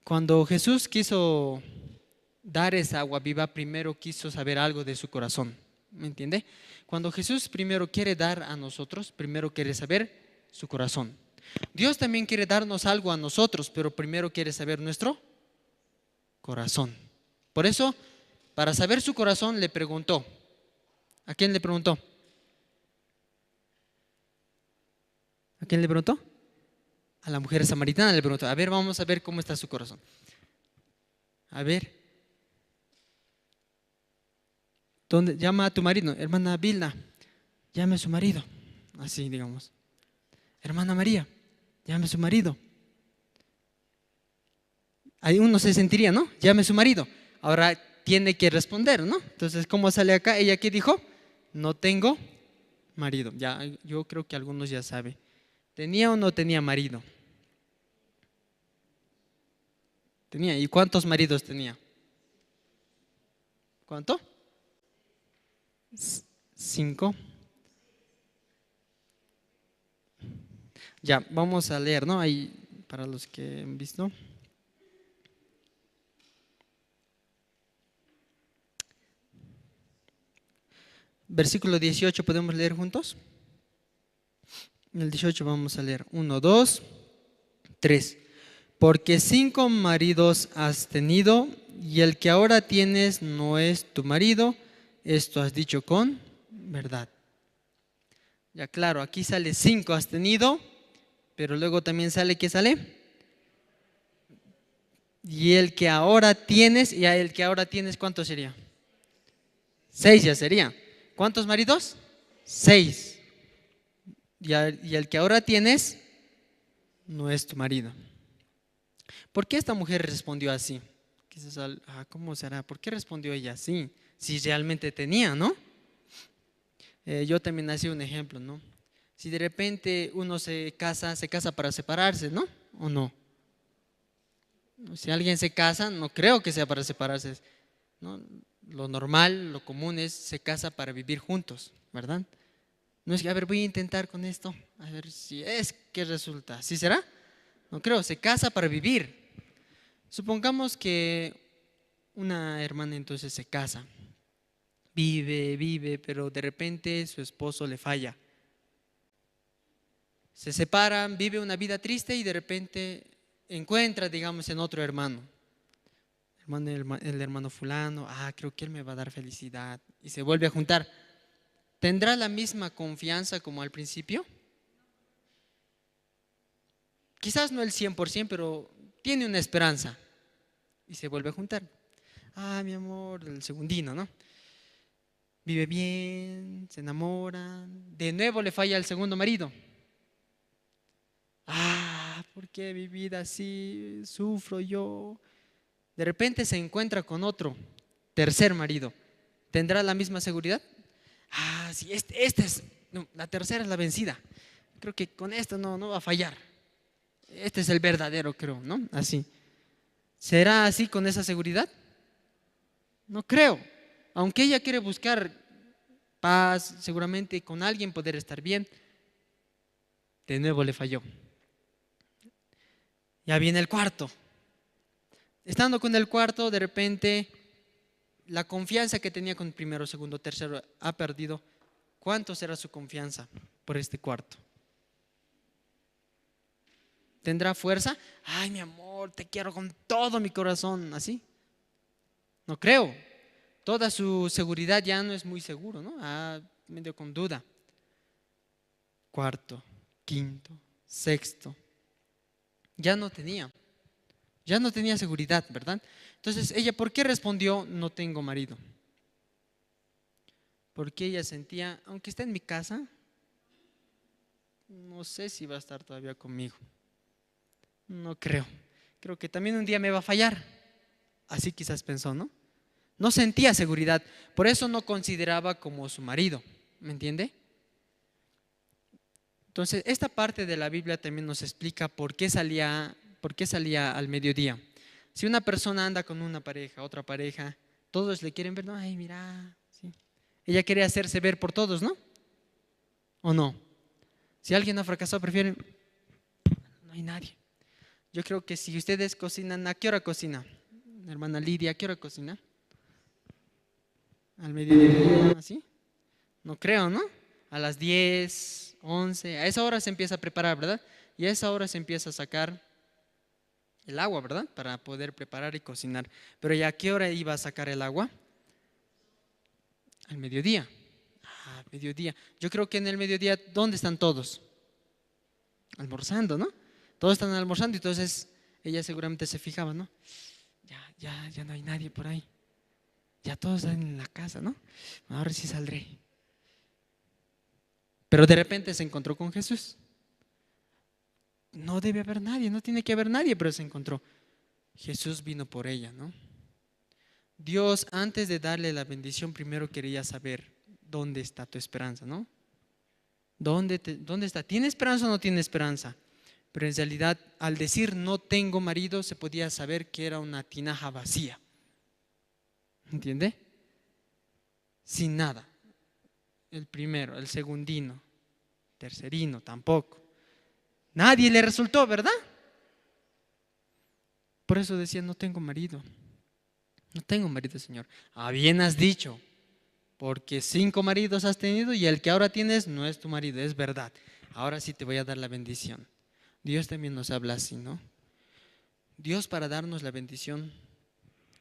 Cuando Jesús quiso dar esa agua viva, primero quiso saber algo de su corazón. ¿Me entiende? Cuando Jesús primero quiere dar a nosotros, primero quiere saber su corazón. Dios también quiere darnos algo a nosotros, pero primero quiere saber nuestro corazón. Por eso, para saber su corazón, le preguntó. ¿A quién le preguntó? ¿A quién le preguntó? A la mujer samaritana le preguntó. A ver, vamos a ver cómo está su corazón. A ver. ¿Dónde? Llama a tu marido. Hermana Vilna, llame a su marido. Así, digamos. Hermana María, llame a su marido. Ahí uno se sentiría, ¿no? Llame a su marido. Ahora tiene que responder, ¿no? Entonces, ¿cómo sale acá? Ella, ¿qué dijo? No tengo marido. Ya, yo creo que algunos ya saben. ¿Tenía o no tenía marido? Tenía. ¿Y cuántos maridos tenía? ¿Cuánto? 5. Ya, vamos a leer, ¿no? Ahí, para los que han visto. Versículo 18, ¿podemos leer juntos? En el 18 vamos a leer 1, 2, 3. Porque 5 maridos has tenido y el que ahora tienes no es tu marido. Esto has dicho con verdad. Ya claro, aquí sale 5 has tenido, pero luego también sale, ¿qué sale? Y el que ahora tienes, y el que ahora tienes, ¿cuánto sería? 6 ya sería. ¿Cuántos maridos? 6. Y el que ahora tienes no es tu marido. ¿Por qué esta mujer respondió así? Quizás, ¿cómo será? ¿Por qué respondió ella así? Si realmente tenía, ¿no? Yo también hacía un ejemplo, ¿no? Si de repente uno se casa para separarse, ¿no? ¿O no? Si alguien se casa, no creo que sea para separarse. ¿no? Lo normal, lo común es se casa para vivir juntos, ¿verdad? No es que, a ver, voy a intentar con esto, a ver si es que resulta. ¿Sí será? No creo, se casa para vivir. Supongamos que una hermana entonces se casa, vive, pero de repente su esposo le falla. Se separan, vive una vida triste y de repente encuentra, digamos, en otro hermano. El hermano fulano, creo que él me va a dar felicidad. Y se vuelve a juntar. ¿Tendrá la misma confianza como al principio? Quizás no el 100%, pero tiene una esperanza. Y se vuelve a juntar. Mi amor, el segundino, ¿no? Vive bien, se enamoran. De nuevo le falla al segundo marido. ¿Por qué mi vida así? Sufro yo. De repente se encuentra con otro, tercer marido. ¿Tendrá la misma seguridad? Sí, no, la tercera es la vencida. Creo que con esto no va a fallar. Este es el verdadero, creo, ¿no? Así. ¿Será así con esa seguridad? No creo. Aunque ella quiere buscar paz, seguramente con alguien poder estar bien, de nuevo le falló. Ya viene el cuarto. Estando con el cuarto, de repente, la confianza que tenía con el primero, segundo, tercero, ha perdido. ¿Cuánto será su confianza por este cuarto? ¿Tendrá fuerza? Mi amor, te quiero con todo mi corazón, ¿así? No creo. Toda su seguridad ya no es muy seguro, ¿no? Medio con duda. Cuarto, quinto, sexto. Ya no tenía seguridad, ¿verdad? Entonces ella, ¿por qué respondió no tengo marido? Porque ella sentía, aunque esté en mi casa, no sé si va a estar todavía conmigo. No creo. Creo que también un día me va a fallar. Así quizás pensó, ¿no? No sentía seguridad, por eso no consideraba como su marido, ¿me entiende? Entonces, esta parte de la Biblia también nos explica por qué salía al mediodía. Si una persona anda con una pareja, otra pareja, todos le quieren ver, no, mira, sí. Ella quiere hacerse ver por todos, ¿no? ¿O no? Si alguien ha fracasado, prefieren, no hay nadie. Yo creo que si ustedes cocinan, ¿a qué hora cocina? Hermana Lidia, ¿a qué hora cocina? ¿Al mediodía? ¿Así? No creo, ¿no? A las 10, 11, a esa hora se empieza a preparar, ¿verdad? Y a esa hora se empieza a sacar el agua, ¿verdad? Para poder preparar y cocinar. Pero ¿y a qué hora iba a sacar el agua? Al mediodía. Mediodía. Yo creo que en el mediodía, ¿dónde están todos? Almorzando, ¿no? Todos están almorzando, entonces ella seguramente se fijaba, ¿no? Ya no hay nadie por ahí. Ya todos están en la casa, ¿no? Ahora sí saldré. Pero de repente se encontró con Jesús. No debe haber nadie, no tiene que haber nadie, pero se encontró. Jesús vino por ella, ¿no? Dios, antes de darle la bendición, primero quería saber dónde está tu esperanza, ¿no? ¿Dónde está? ¿Tiene esperanza o no tiene esperanza? Pero en realidad, al decir no tengo marido, se podía saber que era una tinaja vacía. ¿Entiende? Sin nada. El primero, el segundino, tercerino, tampoco. Nadie le resultó, ¿verdad? Por eso decía, no tengo marido. No tengo marido, Señor. Bien has dicho, porque 5 maridos has tenido y el que ahora tienes no es tu marido, es verdad. Ahora sí te voy a dar la bendición. Dios también nos habla así, ¿no? Dios, para darnos la bendición,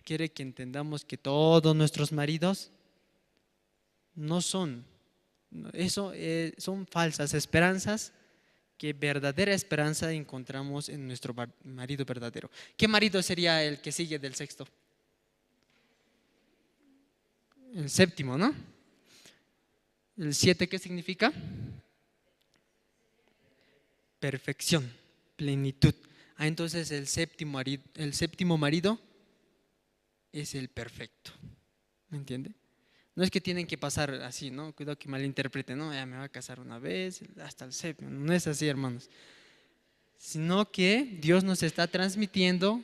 quiere que entendamos que todos nuestros maridos no son, son falsas esperanzas, que verdadera esperanza encontramos en nuestro marido verdadero. ¿Qué marido sería el que sigue del sexto? El séptimo, ¿no? ¿El 7 qué significa? Perfección, plenitud. Entonces el séptimo marido es el perfecto. ¿Me entiende? No es que tienen que pasar así, ¿no? Cuidado que malinterpreten, ¿no? Ya me va a casar una vez, hasta el séptimo. No es así, hermanos. Sino que Dios nos está transmitiendo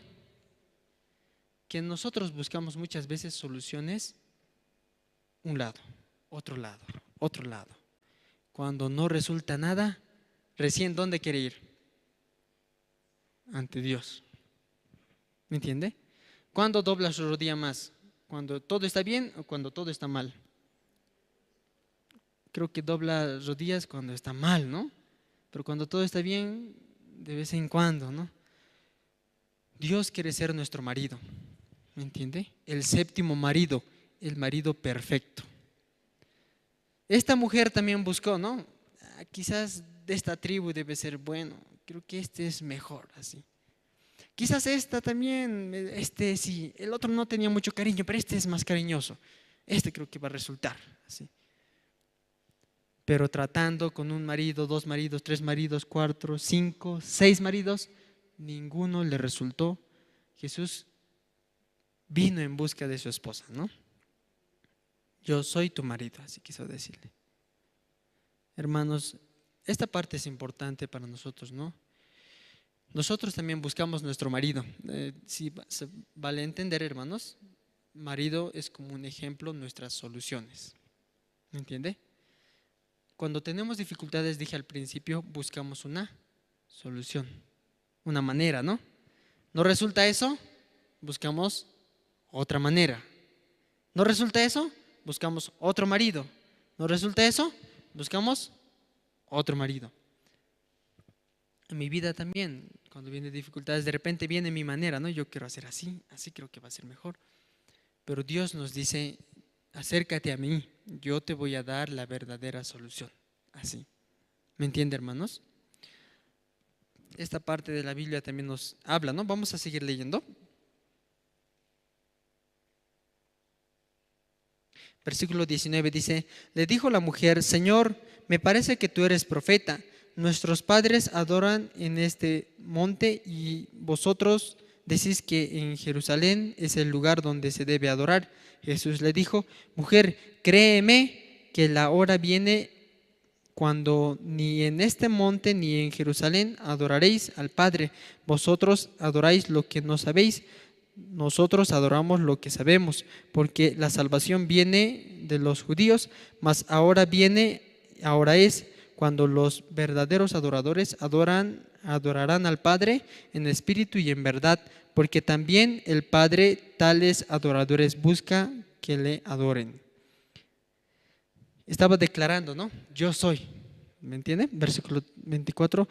que nosotros buscamos muchas veces soluciones un lado, otro lado, otro lado. Cuando no resulta nada, recién ¿dónde quiere ir? Ante Dios. ¿Me entiende? ¿Cuándo dobla su rodilla más? ¿Cuando todo está bien o cuando todo está mal? Creo que dobla rodillas cuando está mal, ¿no? Pero cuando todo está bien, de vez en cuando, ¿no? Dios quiere ser nuestro marido, ¿me entiende? El séptimo marido, el marido perfecto. Esta mujer también buscó, ¿no? Quizás de esta tribu debe ser bueno, creo que este es mejor así. Quizás esta también, este sí, el otro no tenía mucho cariño, pero este es más cariñoso. Este creo que va a resultar así. Pero tratando con un marido, dos maridos, tres maridos, cuatro, cinco, seis maridos, ninguno le resultó. Jesús vino en busca de su esposa, ¿no? Yo soy tu marido, así quiso decirle. Hermanos, esta parte es importante para nosotros, ¿no? Nosotros también buscamos nuestro marido. Si se vale entender, hermanos, marido es como un ejemplo, nuestras soluciones. ¿Me entiende? Cuando tenemos dificultades, dije al principio, buscamos una solución, una manera, ¿no? ¿No resulta eso? Buscamos otra manera. ¿No resulta eso? Buscamos otro marido. ¿No resulta eso? Buscamos otro marido. En mi vida también, cuando vienen dificultades, de repente viene mi manera, ¿no? Yo quiero hacer así, así creo que va a ser mejor. Pero Dios nos dice, acércate a mí, yo te voy a dar la verdadera solución. Así. ¿Me entiende, hermanos? Esta parte de la Biblia también nos habla, ¿no? Vamos a seguir leyendo. Versículo 19 dice, le dijo la mujer, Señor, me parece que tú eres profeta. Nuestros padres adoran en este monte y vosotros decís que en Jerusalén es el lugar donde se debe adorar. Jesús le dijo, mujer, créeme que la hora viene cuando ni en este monte ni en Jerusalén adoraréis al Padre. Vosotros adoráis lo que no sabéis, nosotros adoramos lo que sabemos, porque la salvación viene de los judíos, mas ahora es cuando los verdaderos adoradores adorarán al Padre en espíritu y en verdad, porque también el Padre tales adoradores busca que le adoren. Estaba declarando, ¿no? Yo soy, ¿me entiende? Versículo 24,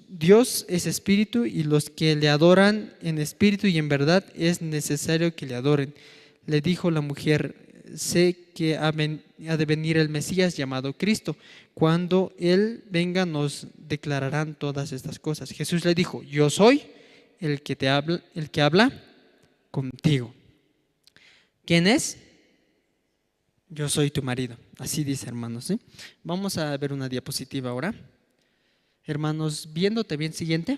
Dios es espíritu y los que le adoran en espíritu y en verdad es necesario que le adoren. Le dijo la mujer, sé que ha de venir el Mesías llamado Cristo. Cuando Él venga nos declararán todas estas cosas. Jesús le dijo, yo soy el que habla contigo. ¿Quién es? Yo soy tu marido. Así dice, hermanos, ¿sí? Vamos a ver una diapositiva ahora. Hermanos, viéndote bien, siguiente.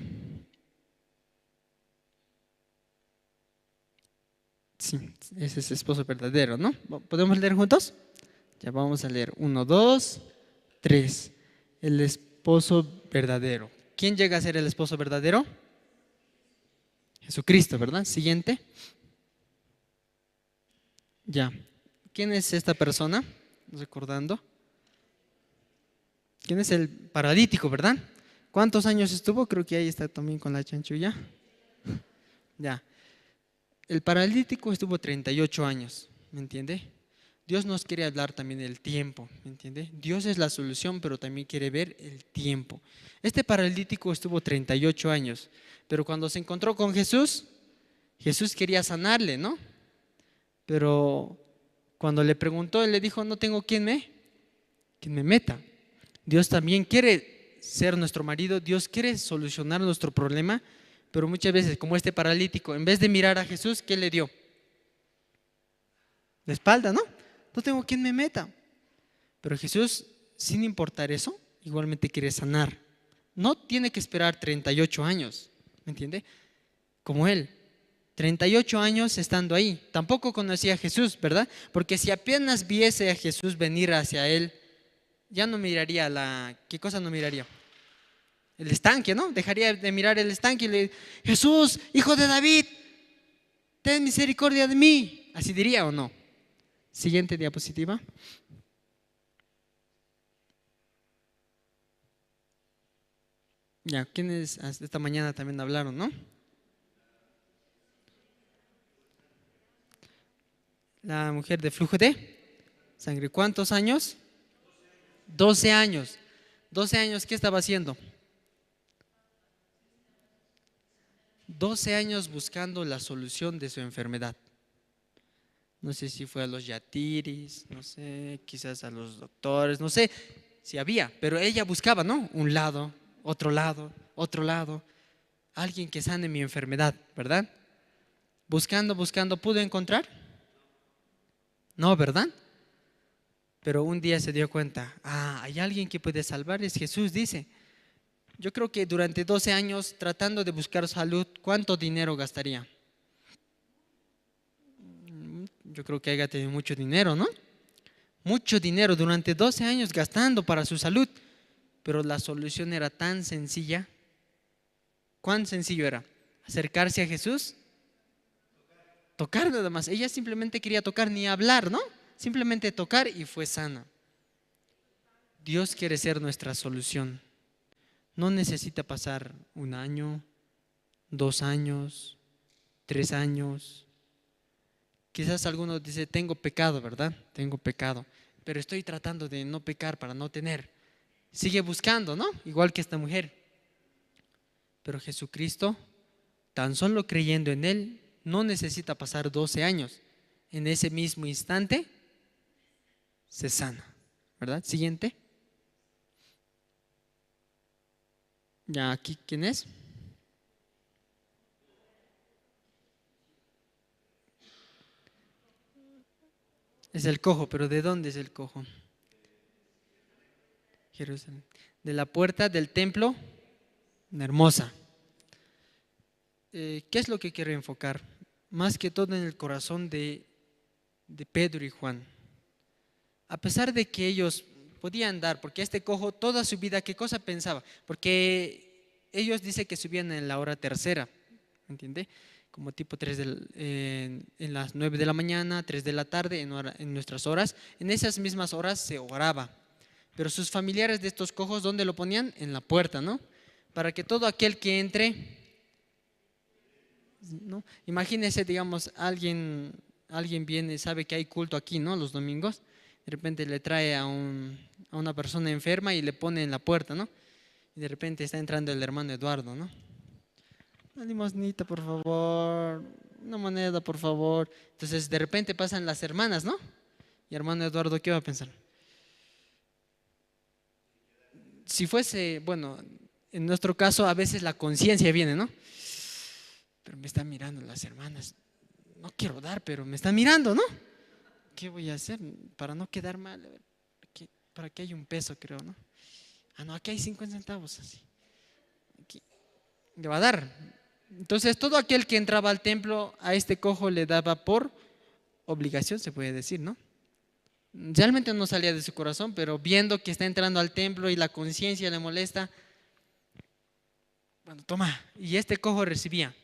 Sí, ese es esposo verdadero, ¿no? ¿Podemos leer juntos? Ya vamos a leer. 1, 2, 3. El esposo verdadero. ¿Quién llega a ser el esposo verdadero? Jesucristo, ¿verdad? Siguiente. Ya. ¿Quién es esta persona? Recordando. ¿Quién es el paralítico, verdad? ¿Cuántos años estuvo? Creo que ahí está también con la chanchulla. Ya. El paralítico estuvo 38 años, ¿me entiende? Dios nos quiere hablar también del tiempo, ¿me entiende? Dios es la solución, pero también quiere ver el tiempo. Este paralítico estuvo 38 años, pero cuando se encontró con Jesús, Jesús quería sanarle, ¿no? Pero cuando le preguntó, él le dijo, no tengo quien me meta. Dios también quiere ser nuestro marido, Dios quiere solucionar nuestro problema, pero muchas veces, como este paralítico, en vez de mirar a Jesús, ¿qué le dio? La espalda, ¿no? No tengo quien me meta. Pero Jesús, sin importar eso, igualmente quiere sanar. No tiene que esperar 38 años, ¿me entiende? Como él, 38 años estando ahí. Tampoco conocía a Jesús, ¿verdad? Porque si apenas viese a Jesús venir hacia él, ya no miraría ¿qué cosa no miraría? El estanque, ¿no? Dejaría de mirar el estanque y le diría, Jesús, hijo de David, ten misericordia de mí. ¿Así diría o no? Siguiente diapositiva. Ya, ¿quiénes esta mañana también hablaron, no? La mujer de flujo de sangre. ¿Cuántos años? 12 años. 12 años, ¿qué estaba haciendo? 12 años buscando la solución de su enfermedad. No sé si fue a los yatiris, no sé, quizás a los doctores, no sé si había, pero ella buscaba, ¿no? Un lado, otro lado, otro lado. Alguien que sane mi enfermedad, ¿verdad? Buscando, ¿pudo encontrar? No, ¿verdad? Pero un día se dio cuenta, hay alguien que puede salvar, es Jesús, dice. Yo creo que durante 12 años tratando de buscar salud, ¿cuánto dinero gastaría? Yo creo que haya tenido mucho dinero, ¿no? Mucho dinero durante 12 años gastando para su salud. Pero la solución era tan sencilla. ¿Cuán sencillo era? Acercarse a Jesús. Tocar nada más. Ella simplemente quería tocar, ni hablar, ¿no? Simplemente tocar y fue sana. Dios quiere ser nuestra solución. No necesita pasar 1 año, 2 años, 3 años. Quizás algunos dicen, tengo pecado, ¿verdad? Tengo pecado. Pero estoy tratando de no pecar para no tener. Sigue buscando, ¿no? Igual que esta mujer. Pero Jesucristo, tan solo creyendo en Él, no necesita pasar 12 años. En ese mismo instante, se sana, ¿verdad? Siguiente. Ya aquí, ¿quién es? Es el cojo, pero ¿de dónde es el cojo? Jerusalén. De la puerta del templo, hermosa. ¿Qué es lo que quiero enfocar? Más que todo en el corazón de Pedro y Juan. A pesar de que ellos podían dar, porque este cojo toda su vida, ¿qué cosa pensaba? Porque ellos dicen que subían en la hora tercera, ¿entiende? Como tipo 3 en las 9 de la mañana, 3 de la tarde, en nuestras horas. En esas mismas horas se oraba. Pero sus familiares de estos cojos, ¿dónde lo ponían? En la puerta, ¿no? Para que todo aquel que entre, ¿no? Imagínense, digamos, alguien viene, sabe que hay culto aquí, ¿no? Los domingos. De repente le trae a una persona enferma y le pone en la puerta, ¿no? Y de repente está entrando el hermano Eduardo, ¿no? Una limosnita, por favor. Una moneda, por favor. Entonces, de repente pasan las hermanas, ¿no? Y hermano Eduardo, ¿qué va a pensar? Si fuese, bueno, en nuestro caso a veces la conciencia viene, ¿no? Pero me están mirando las hermanas. No quiero dar, pero me están mirando, ¿no? ¿Qué voy a hacer para no quedar mal? A ver, por aquí hay un peso, creo, ¿no? No, aquí hay 50 centavos, así. Aquí. Le va a dar. Entonces, todo aquel que entraba al templo, a este cojo le daba por obligación, se puede decir, ¿no? Realmente no salía de su corazón, pero viendo que está entrando al templo y la conciencia le molesta, bueno, toma. Y este cojo recibía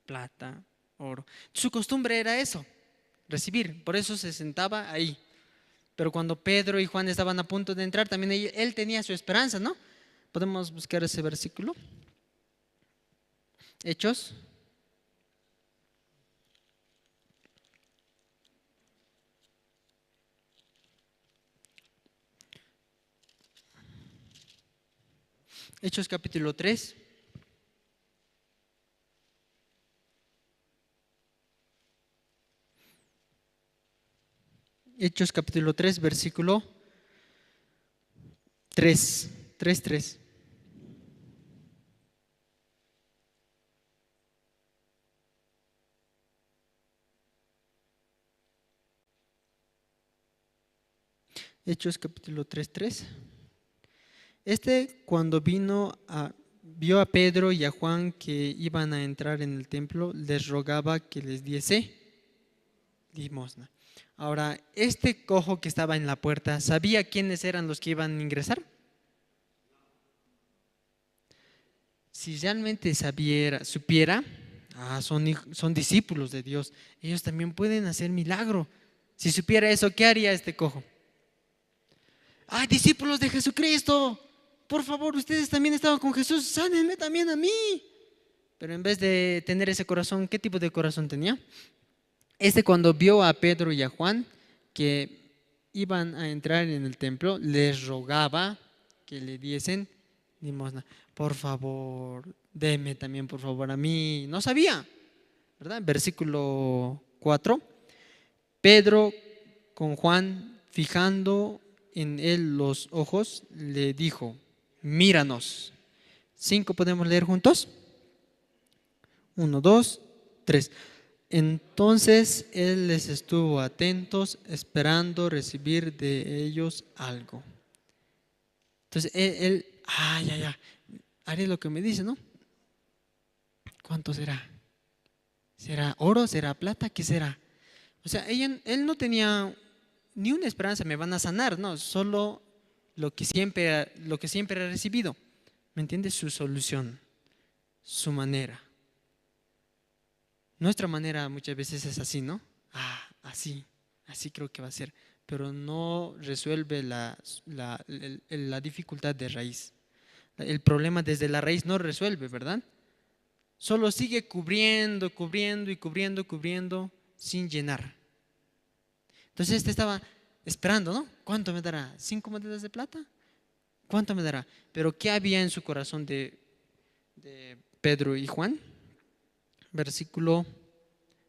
plata, oro. Su costumbre era eso, recibir. Por eso se sentaba ahí. Pero cuando Pedro y Juan estaban a punto de entrar, también él tenía su esperanza, ¿no? Podemos buscar ese versículo. Hechos. Hechos capítulo 3. Hechos capítulo 3, versículo 3. 3. Hechos capítulo 3. Cuando vio a Pedro y a Juan que iban a entrar en el templo, les rogaba que les diese limosna. Ahora, este cojo que estaba en la puerta, ¿sabía quiénes eran los que iban a ingresar? Si realmente supiera, son discípulos de Dios. Ellos también pueden hacer milagro. Si supiera eso, ¿qué haría este cojo? ¡Ay, discípulos de Jesucristo! Por favor, ustedes también estaban con Jesús, sánenme también a mí. Pero en vez de tener ese corazón, ¿qué tipo de corazón tenía? Cuando vio a Pedro y a Juan que iban a entrar en el templo, les rogaba que le diesen limosna. Por favor, deme también, por favor, a mí. No sabía, ¿verdad? Versículo 4. Pedro con Juan, fijando en él los ojos, le dijo: míranos. 5 podemos leer juntos. 1, 2, 3. Entonces él les estuvo atentos, esperando recibir de ellos algo. Entonces él ya, haré lo que me dice, ¿no? ¿Cuánto será? ¿Será oro? ¿Será plata? ¿Qué será? O sea, él no tenía ni una esperanza, me van a sanar, no, solo lo que siempre ha recibido. ¿Me entiendes? Su solución, su manera. Nuestra manera muchas veces es así, ¿no? Así creo que va a ser, pero no resuelve la dificultad de raíz. El problema desde la raíz no resuelve, ¿verdad? Solo sigue cubriendo sin llenar. Entonces estaba esperando, ¿no? ¿Cuánto me dará? ¿5 monedas de plata? ¿Cuánto me dará? Pero ¿qué había en su corazón de Pedro y Juan? Versículo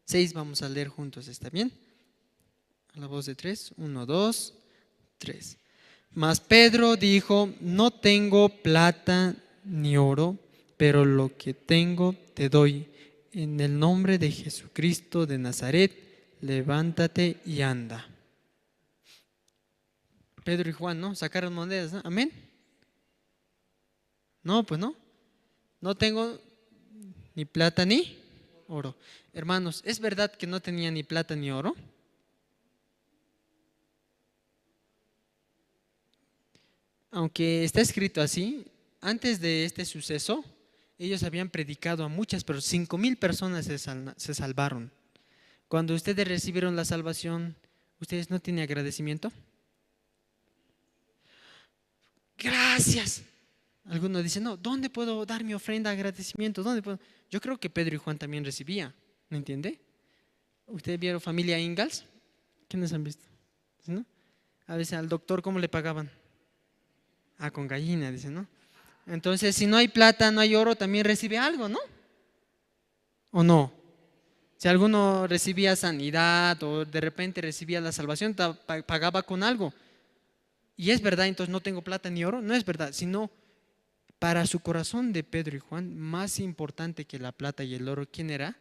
6, vamos a leer juntos, ¿está bien? A la voz de 3, 1, 2, 3. Mas Pedro dijo: no tengo plata ni oro, pero lo que tengo te doy. En el nombre de Jesucristo de Nazaret, levántate y anda. Pedro y Juan, ¿no? Sacaron monedas, ¿no? Amén. No, pues no. No tengo ni plata ni oro. Hermanos, ¿es verdad que no tenía ni plata ni oro? Aunque está escrito así, antes de este suceso, ellos habían predicado a muchas, pero 5,000 personas se salvaron. Cuando ustedes recibieron la salvación, ¿ustedes no tienen agradecimiento? Gracias. Algunos dicen: no, ¿dónde puedo dar mi ofrenda de agradecimiento? ¿Dónde puedo? Yo creo que Pedro y Juan también recibían, ¿me entiende? ¿Ustedes vieron Familia Ingalls? ¿Quiénes han visto? ¿No? A veces al doctor, ¿cómo le pagaban? Con gallina, dicen, ¿no? Entonces, si no hay plata, no hay oro, también recibe algo, ¿no? ¿O no? Si alguno recibía sanidad o de repente recibía la salvación, pagaba con algo. Y es verdad, entonces no tengo plata ni oro. No es verdad, sino para su corazón de Pedro y Juan, más importante que la plata y el oro, ¿quién era?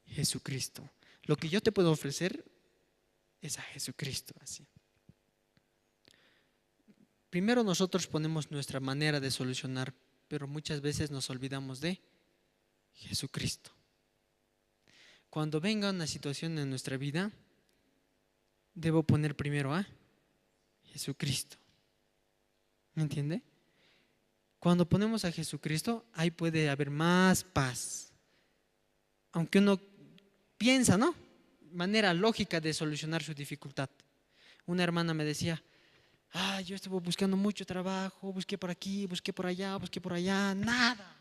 Jesucristo. Lo que yo te puedo ofrecer es a Jesucristo, así. Primero nosotros ponemos nuestra manera de solucionar, pero muchas veces nos olvidamos de Jesucristo. Cuando venga una situación en nuestra vida, debo poner primero a Jesucristo. ¿Me entiende? Cuando ponemos a Jesucristo, ahí puede haber más paz. Aunque uno piensa, ¿no? Manera lógica de solucionar su dificultad. Una hermana me decía: yo estuve buscando mucho trabajo, busqué por aquí, busqué por allá, nada.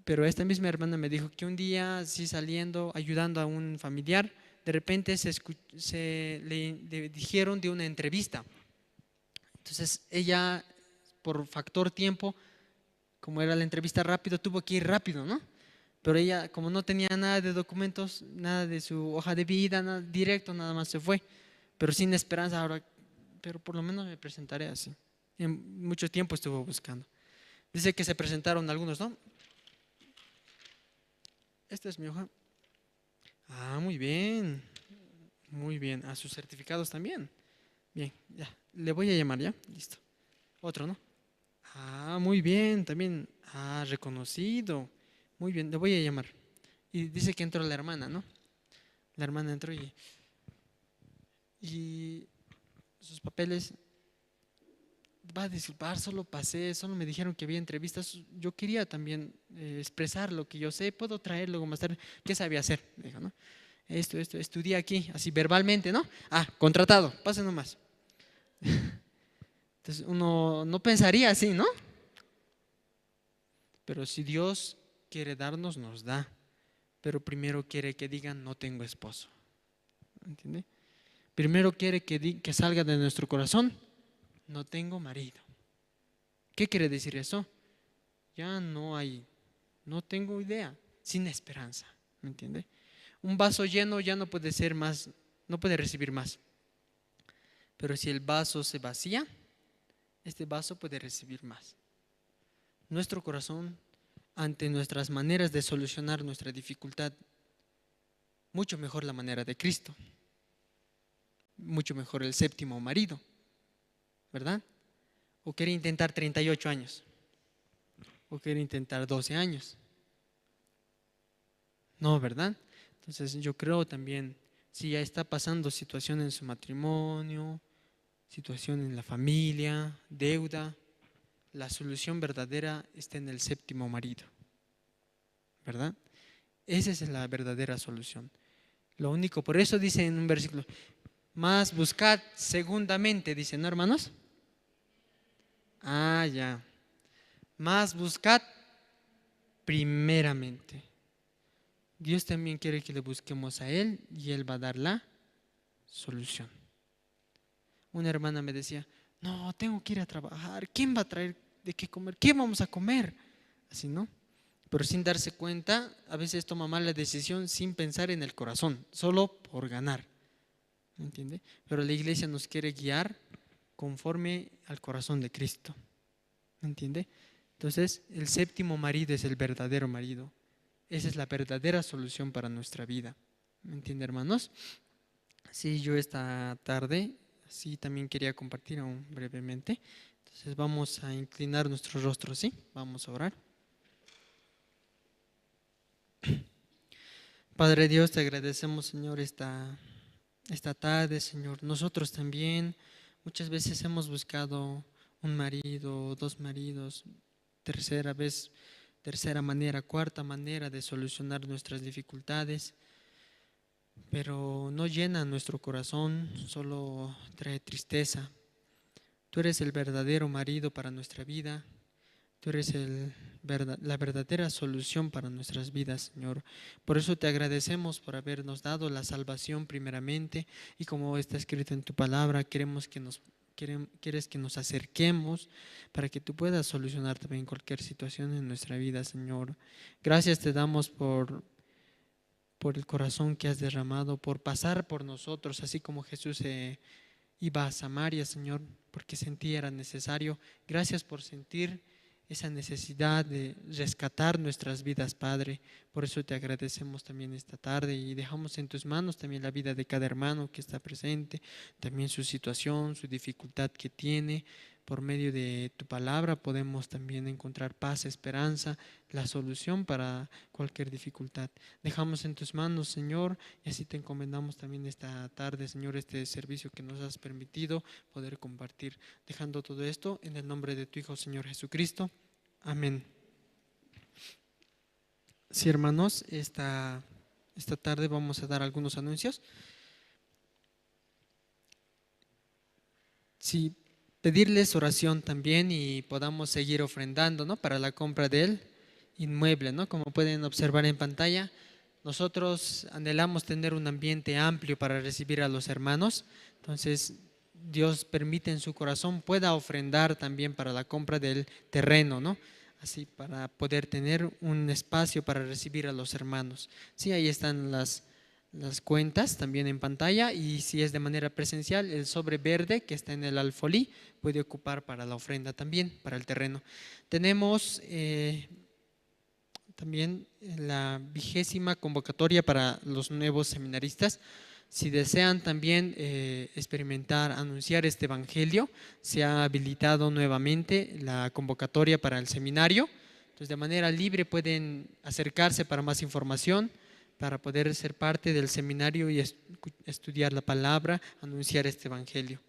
Pero esta misma hermana me dijo que un día, sí, saliendo, ayudando a un familiar, de repente le dijeron de una entrevista. Entonces ella, por factor tiempo, como era la entrevista rápido, tuvo que ir rápido, ¿no? Pero ella, como no tenía nada de documentos, nada de su hoja de vida, nada, directo, nada más se fue. Pero sin esperanza ahora, pero por lo menos me presentaré así. En mucho tiempo estuvo buscando. Dice que se presentaron algunos, ¿no? Esta es mi hoja. Muy bien. Muy bien. A sus certificados también. Bien, ya. Le voy a llamar, ¿ya? Listo. Otro, ¿no? Muy bien, también. Reconocido. Muy bien, le voy a llamar. Y dice que entró la hermana, ¿no? La hermana entró y sus papeles. va a disculpar, solo pasé, solo me dijeron que había entrevistas. Yo quería también expresar lo que yo sé, puedo traer luego más tarde. ¿Qué sabía hacer? Me dijo, ¿no? Esto, estudié aquí, así verbalmente, ¿no? Contratado, pase nomás. Entonces uno no pensaría así, ¿no? Pero si Dios quiere darnos, nos da. Pero primero quiere que digan, no tengo esposo. ¿Entiende? Primero quiere que salga de nuestro corazón, no tengo marido. ¿Qué quiere decir eso? Ya no tengo idea, sin esperanza. ¿Me entiende? Un vaso lleno ya no puede ser más, no puede recibir más. Pero si el vaso se vacía, este vaso puede recibir más. Nuestro corazón, ante nuestras maneras de solucionar nuestra dificultad, mucho mejor la manera de Cristo, mucho mejor el séptimo marido, ¿verdad? O quiere intentar 38 años, o quiere intentar 12 años. No, ¿verdad? Entonces yo creo también, si ya está pasando situación en su matrimonio, situación en la familia, deuda, la solución verdadera está en el séptimo marido, ¿verdad? Esa es la verdadera solución. Lo único, por eso dice en un versículo, más buscad segundamente, dice, ¿no, hermanos? Ya. Más buscad primeramente. Dios también quiere que le busquemos a Él y Él va a dar la solución. Una hermana me decía, no, tengo que ir a trabajar, ¿quién va a traer de qué comer? ¿Qué vamos a comer? Así, ¿no? Pero sin darse cuenta, a veces toma mala decisión sin pensar en el corazón, solo por ganar. ¿Me entiende? Pero la iglesia nos quiere guiar conforme al corazón de Cristo. ¿Me entiende? Entonces, el séptimo marido es el verdadero marido. Esa es la verdadera solución para nuestra vida. ¿Me entiende, hermanos? Sí, yo esta tarde, sí, también quería compartir aún brevemente. Entonces, vamos a inclinar nuestro rostro, ¿sí? Vamos a orar. Padre Dios, te agradecemos, Señor, esta tarde, Señor. Nosotros también muchas veces hemos buscado un marido, dos maridos, tercera manera, cuarta manera de solucionar nuestras dificultades, pero no llena nuestro corazón, solo trae tristeza. Tú eres el verdadero marido para nuestra vida. Tú eres la verdadera solución para nuestras vidas, Señor. Por eso te agradecemos por habernos dado la salvación primeramente, y como está escrito en tu palabra, quieres que nos acerquemos para que tú puedas solucionar también cualquier situación en nuestra vida, Señor. Gracias te damos por el corazón que has derramado, por pasar por nosotros, así como Jesús iba a Samaria, Señor, porque sentía era necesario. Gracias por sentir esa necesidad de rescatar nuestras vidas, Padre. Por eso te agradecemos también esta tarde y dejamos en tus manos también la vida de cada hermano que está presente, también su situación, su dificultad que tiene. Por medio de tu palabra podemos también encontrar paz, esperanza, la solución para cualquier dificultad. Dejamos en tus manos, Señor, y así te encomendamos también esta tarde, Señor, este servicio que nos has permitido poder compartir. Dejando todo esto en el nombre de tu Hijo, Señor Jesucristo. Amén. Sí, hermanos, esta tarde vamos a dar algunos anuncios. Sí, pedirles oración también y podamos seguir ofrendando, ¿no?, para la compra del inmueble, ¿no? Como pueden observar en pantalla, nosotros anhelamos tener un ambiente amplio para recibir a los hermanos. Entonces, Dios permite en su corazón pueda ofrendar también para la compra del terreno, ¿no? Así para poder tener un espacio para recibir a los hermanos. Sí, ahí están las cuentas también en pantalla, y si es de manera presencial, el sobre verde que está en el alfolí puede ocupar para la ofrenda también, para el terreno. Tenemos también la 20ª convocatoria para los nuevos seminaristas. Si desean también experimentar, anunciar este evangelio, se ha habilitado nuevamente la convocatoria para el seminario. Entonces, de manera libre pueden acercarse para más información, para poder ser parte del seminario y estudiar la palabra, anunciar este evangelio.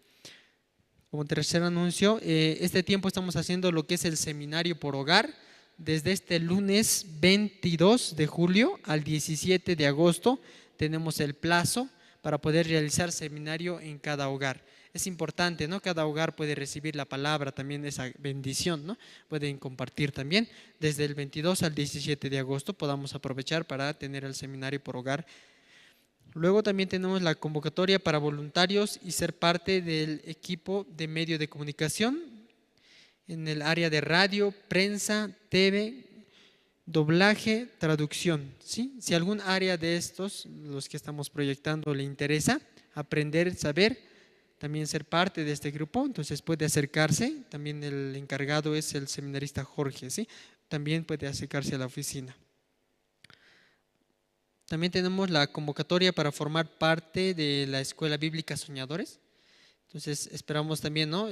Como tercer anuncio, este tiempo estamos haciendo lo que es el seminario por hogar. Desde este lunes 22 de julio al 17 de agosto tenemos el plazo para poder realizar seminario en cada hogar. Es importante, ¿no? Cada hogar puede recibir la palabra, también esa bendición, ¿no? Pueden compartir también. Desde el 22 al 17 de agosto podamos aprovechar para tener el seminario por hogar. Luego también tenemos la convocatoria para voluntarios y ser parte del equipo de medio de comunicación en el área de radio, prensa, TV, doblaje, traducción, ¿sí? Si algún área de estos, los que estamos proyectando, le interesa aprender, saber, también ser parte de este grupo, entonces puede acercarse. También el encargado es el seminarista Jorge, ¿sí? También puede acercarse a la oficina. También tenemos la convocatoria para formar parte de la Escuela Bíblica Soñadores. Entonces esperamos también, ¿no?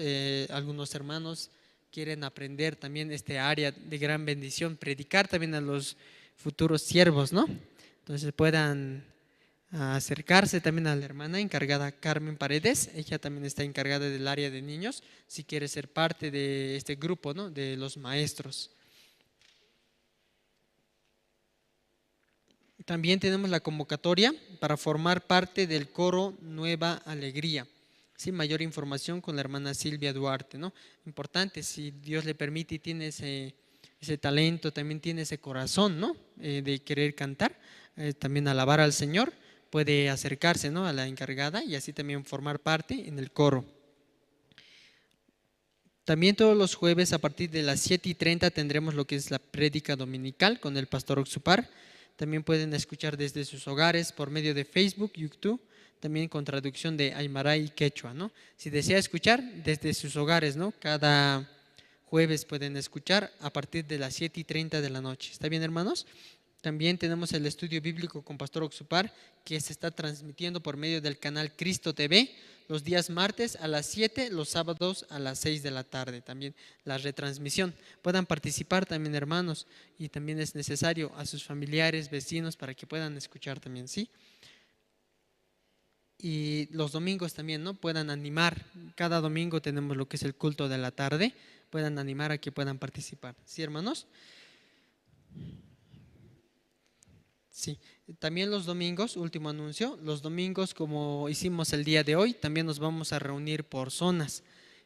Algunos hermanos quieren aprender también este área de gran bendición, predicar también a los futuros siervos, ¿no? Entonces puedan acercarse también a la hermana encargada Carmen Paredes. Ella también está encargada del área de niños, si quiere ser parte de este grupo, ¿no? De los maestros. También tenemos la convocatoria para formar parte del coro Nueva Alegría. Sí, mayor información con la hermana Silvia Duarte, ¿no? Importante, si Dios le permite y tiene ese talento, también tiene ese corazón, ¿no? De querer cantar, también alabar al Señor, puede acercarse, ¿no? A la encargada y así también formar parte en el coro. También todos los jueves a partir de las 7:30 tendremos lo que es la prédica dominical con el pastor Oxupar. También pueden escuchar desde sus hogares por medio de Facebook, YouTube, también con traducción de Aymara y Quechua, ¿no? Si desea escuchar desde sus hogares, ¿no? Cada jueves pueden escuchar a partir de las 7:30 de la noche. ¿Está bien, hermanos? También tenemos el estudio bíblico con Pastor Oxupar, que se está transmitiendo por medio del canal Cristo TV, los días martes a las 7, los sábados a las 6 de la tarde. También la retransmisión. Puedan participar también, hermanos, y también es necesario a sus familiares, vecinos, para que puedan escuchar también, ¿sí? Y los domingos también, ¿no? Puedan animar. Cada domingo tenemos lo que es el culto de la tarde. Puedan animar a que puedan participar. ¿Sí, hermanos? Sí. También los domingos, último anuncio, los domingos, como hicimos el día de hoy, también nos vamos a reunir por zonas,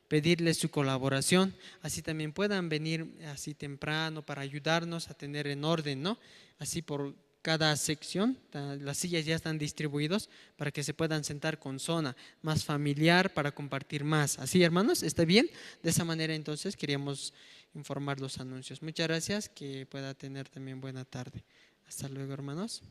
pedirles su colaboración, así también puedan venir así temprano para ayudarnos a tener en orden, ¿no? Así por cada sección, las sillas ya están distribuidos para que se puedan sentar con zona más familiar para compartir más. Así, hermanos, ¿está bien? De esa manera entonces queríamos informar los anuncios. Muchas gracias, que pueda tener también buena tarde. Hasta luego, hermanos.